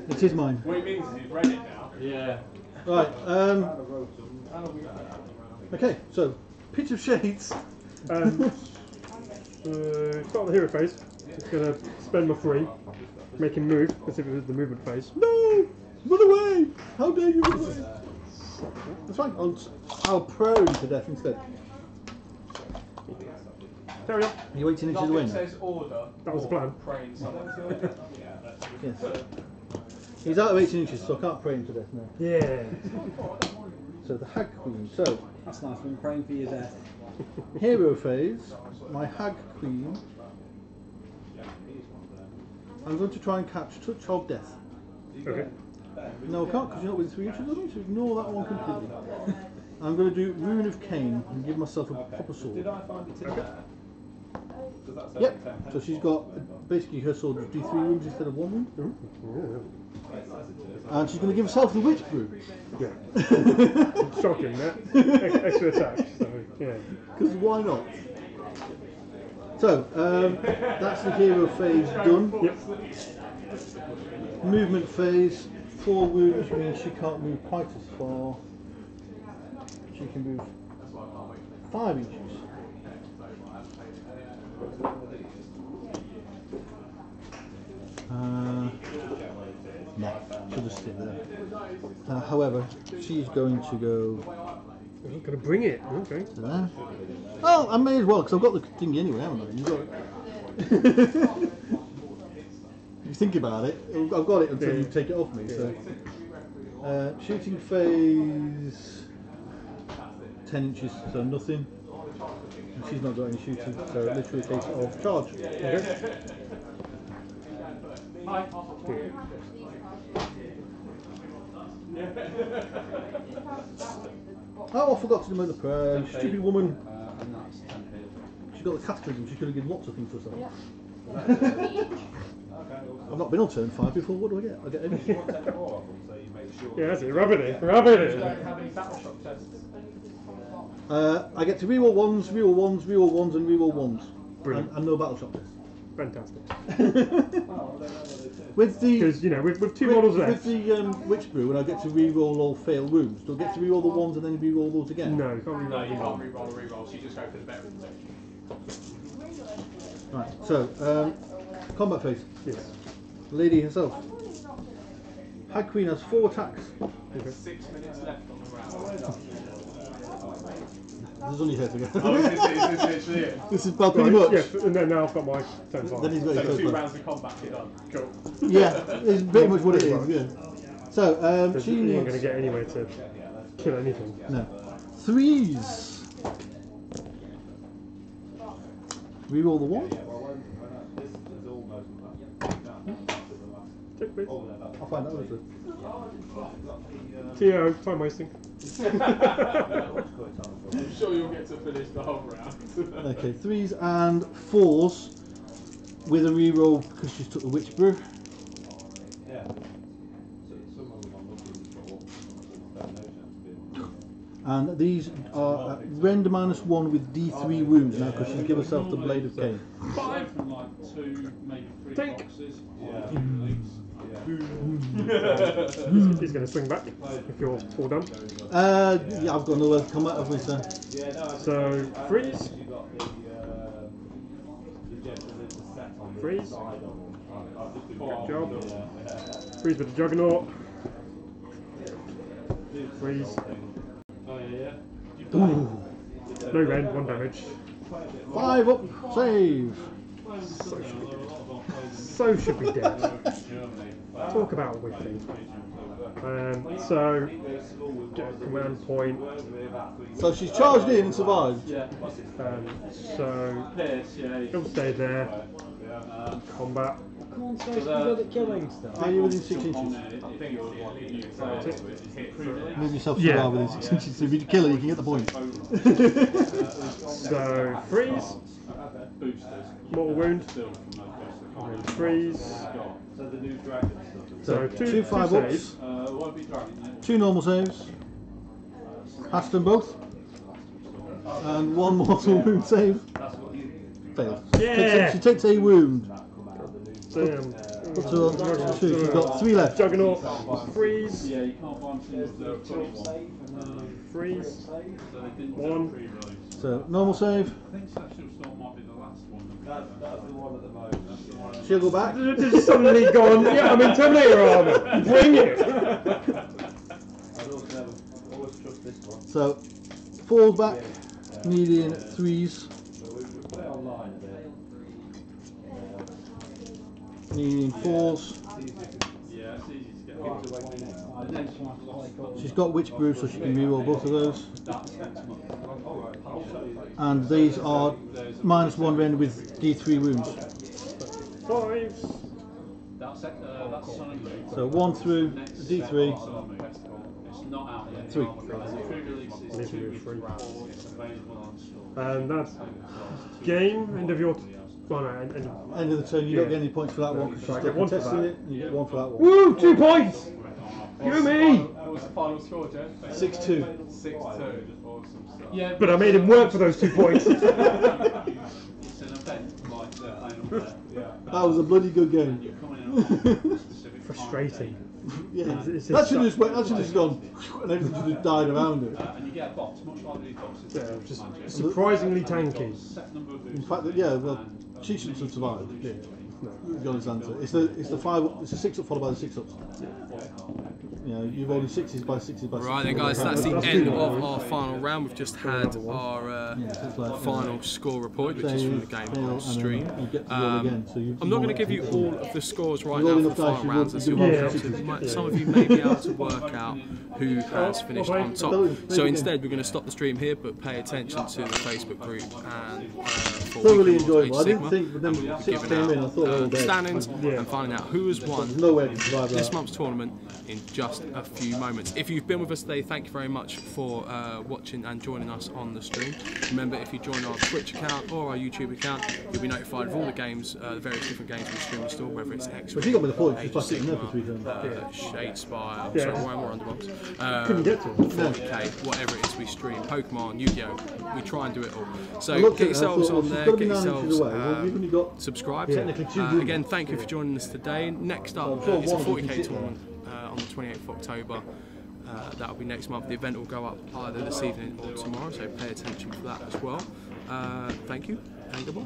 It is mine. What it means is he's read it now. Yeah. Right. Okay. So, pitch of shades. Start the hero phase. Just going to spend my 3. Make him move, because if it was the movement phase. No! Run away! How dare you run away? That's fine. I'll prone to death instead. Carry on. You're 18 inches away Nothing now. says order. That was the plan. Praying someone. Yes. He's out of 18 inches, so I can't pray him to death now. Yeah. So the Hag Queen. So, That's nice, been praying for your death. hero phase. My Hag Queen. I'm going to try and catch Touch of Death. Okay. No, I can't because you're not within 3 inches of me, so ignore that one completely. I'm going to do Rune of Cain and give myself a proper sword. Did I find it in there? Does that say Yep. 10? So she's got basically her sword does D3 wounds instead of 1 wound. And she's going to give herself the Witch Brew. Yeah. Shocking, that. Extra attack. So, yeah. Because why not? So, that's the hero phase done. Yep. Movement phase, 4 wounds, which means she can't move quite as far. She can move 5 inches. No, she'll just stay there. However, she's going to go I'm not going to bring it. Okay. to there. Well, I may as well, because I've got the thing anyway, haven't I? You've got it. If you think about it, I've got it until you take it off me. So, shooting phase 10 inches, so nothing. And she's not got any shooting, so literally a case of charge. Okay. Oh, I forgot to do another prayer. Stupid woman. She's got the cataclysm, she could have given lots of things to herself. I've not been on turn 5 before, what do I get? I get everything. Yeah, that's it. Rub it in. Rub it in. Don't have any battle shock tests. I get to reroll 1s, reroll 1s, reroll 1s, and reroll 1s. Brilliant. And no battle shock tests. Fantastic. With the Because, you know, with 2 models with left. the Witch Brew, when I get to reroll all failed wounds, do I get to reroll the 1s and then reroll those again? No, you can't No, reroll. you can't reroll a reroll, so you just go for the better of the two. Right, so, combat phase. Yes. Lady herself. Hag Queen has 4 attacks. 6 minutes left on the round. There's only her to go. Oh, is this literally it? This is about pretty Right, much. yeah, and then now I've got my turn 5. Then he's got So his 2 first rounds of combat, you're done. Cool. Yeah, it's pretty much what it is, yeah. So, Because she you ain't needs... going to get anywhere to kill anything. No. 3s. Reroll the 1. Check, please. I'll find out later. TO, time wasting. I'm sure you'll get to finish the whole round. Okay, 3s and 4s with a reroll because she's took the witch brew. And these are render -1 with D3 wounds now because she's given herself the Blade of Cain. 5 from like 2, maybe 3 Tink. boxes. He's going to swing back if you're all done. Yeah, I've got nowhere to come out of with, So, freeze. Freeze. Good job. Freeze with the Juggernaut. Freeze. Ooh. No rend, 1 damage. 5 up, save. So should be dead. Talk about whiffing. So, get a command point. So she's charged in and survived. So, he'll stay there. Combat. Are you within 6 inches? Move yourself so far within 6 inches. So if you kill her, you can get the point. So, freeze. Mortal wound. And then freeze. So, two 5 ups. saves. 2 normal saves. Passed them both. And 1 mortal wound save. Failed. Yeah! She takes a wound. Damn. So, 2. She's got 3 left. Juggernaut. Freeze. Yeah, you can't find things. Freeze. 1. So, normal save. I think Sexual Storm might be the last one. That's the one at the moment. She'll go back. Just suddenly gone, yeah, I'm in Terminator armor. Bring it! So, 4 back, needing 3s. Needing 4s. Yeah, it's easy to get. She's got Witch Brew, so she can reroll both of those. And these are -1 rend with D3 wounds. 5s. So 1 through D3. It's not out yet. 3. And that's game. End of your. Well, no, End of the turn, you don't get any points for that one because So I she's get still 1 for contesting that. it. You get 1 for that one. Woo! 2 points! You me! What was the final score, Joe? 6-2. 6-2. Awesome stuff. Yeah, But I made him work for those 2 points. it's an event like they're playing up there. That was a bloody good game. You're coming in on a specific Frustrating. Yeah, It's that should have just gone and everything should have died around it. and you get a box, much like these boxes. Yeah, just surprisingly tanky. Set number of In fact, yeah, well, she shouldn't have survived. Yeah. The honest answer. It's the 5. It's a 6 up followed by the 6 ups. You know, you've only 6s by 6s by 6s. Right then, guys, that's the end of our final round. We've just had our final score report, which is from the game on stream. I'm not going to give you all of the scores right now for the final rounds, as you'll be able to. Some of you may be able to work out who has finished on top. So instead, we're going to stop the stream here, but pay attention to the Facebook group and for thoroughly Weekend Wars enjoyable. Age I didn't Sigma, think, but then and we'll be 6 giving came in, I out thought they were the dead. standings and finding out who has won There's no way to survive this that. month's tournament in just a few moments. If you've been with us today, thank you very much for watching and joining us on the stream. Remember, if you join our Twitch account or our YouTube account, you'll be notified of all the games, the various different games we stream and store, whether it's X, But she got me the point, she's Age of back in there for 3 Sigma, turns. Shadespire, Yeah. sorry, why am I under box? Couldn't get to it. 40k, whatever it is we stream, Pokemon, Yu-Gi-Oh, we try and do it all. I So looked get at it and I yourselves thought, on well, she's there, got to get be 9 inches yourselves away. Well, you've only got subscribed. technically 2 Again, thank you for joining us today. Next up, sure it's a one of them can 40k sit tournament on the 28th of October. That'll be next month. The event will go up either this evening or tomorrow, so pay attention for that as well. Thank you and goodbye.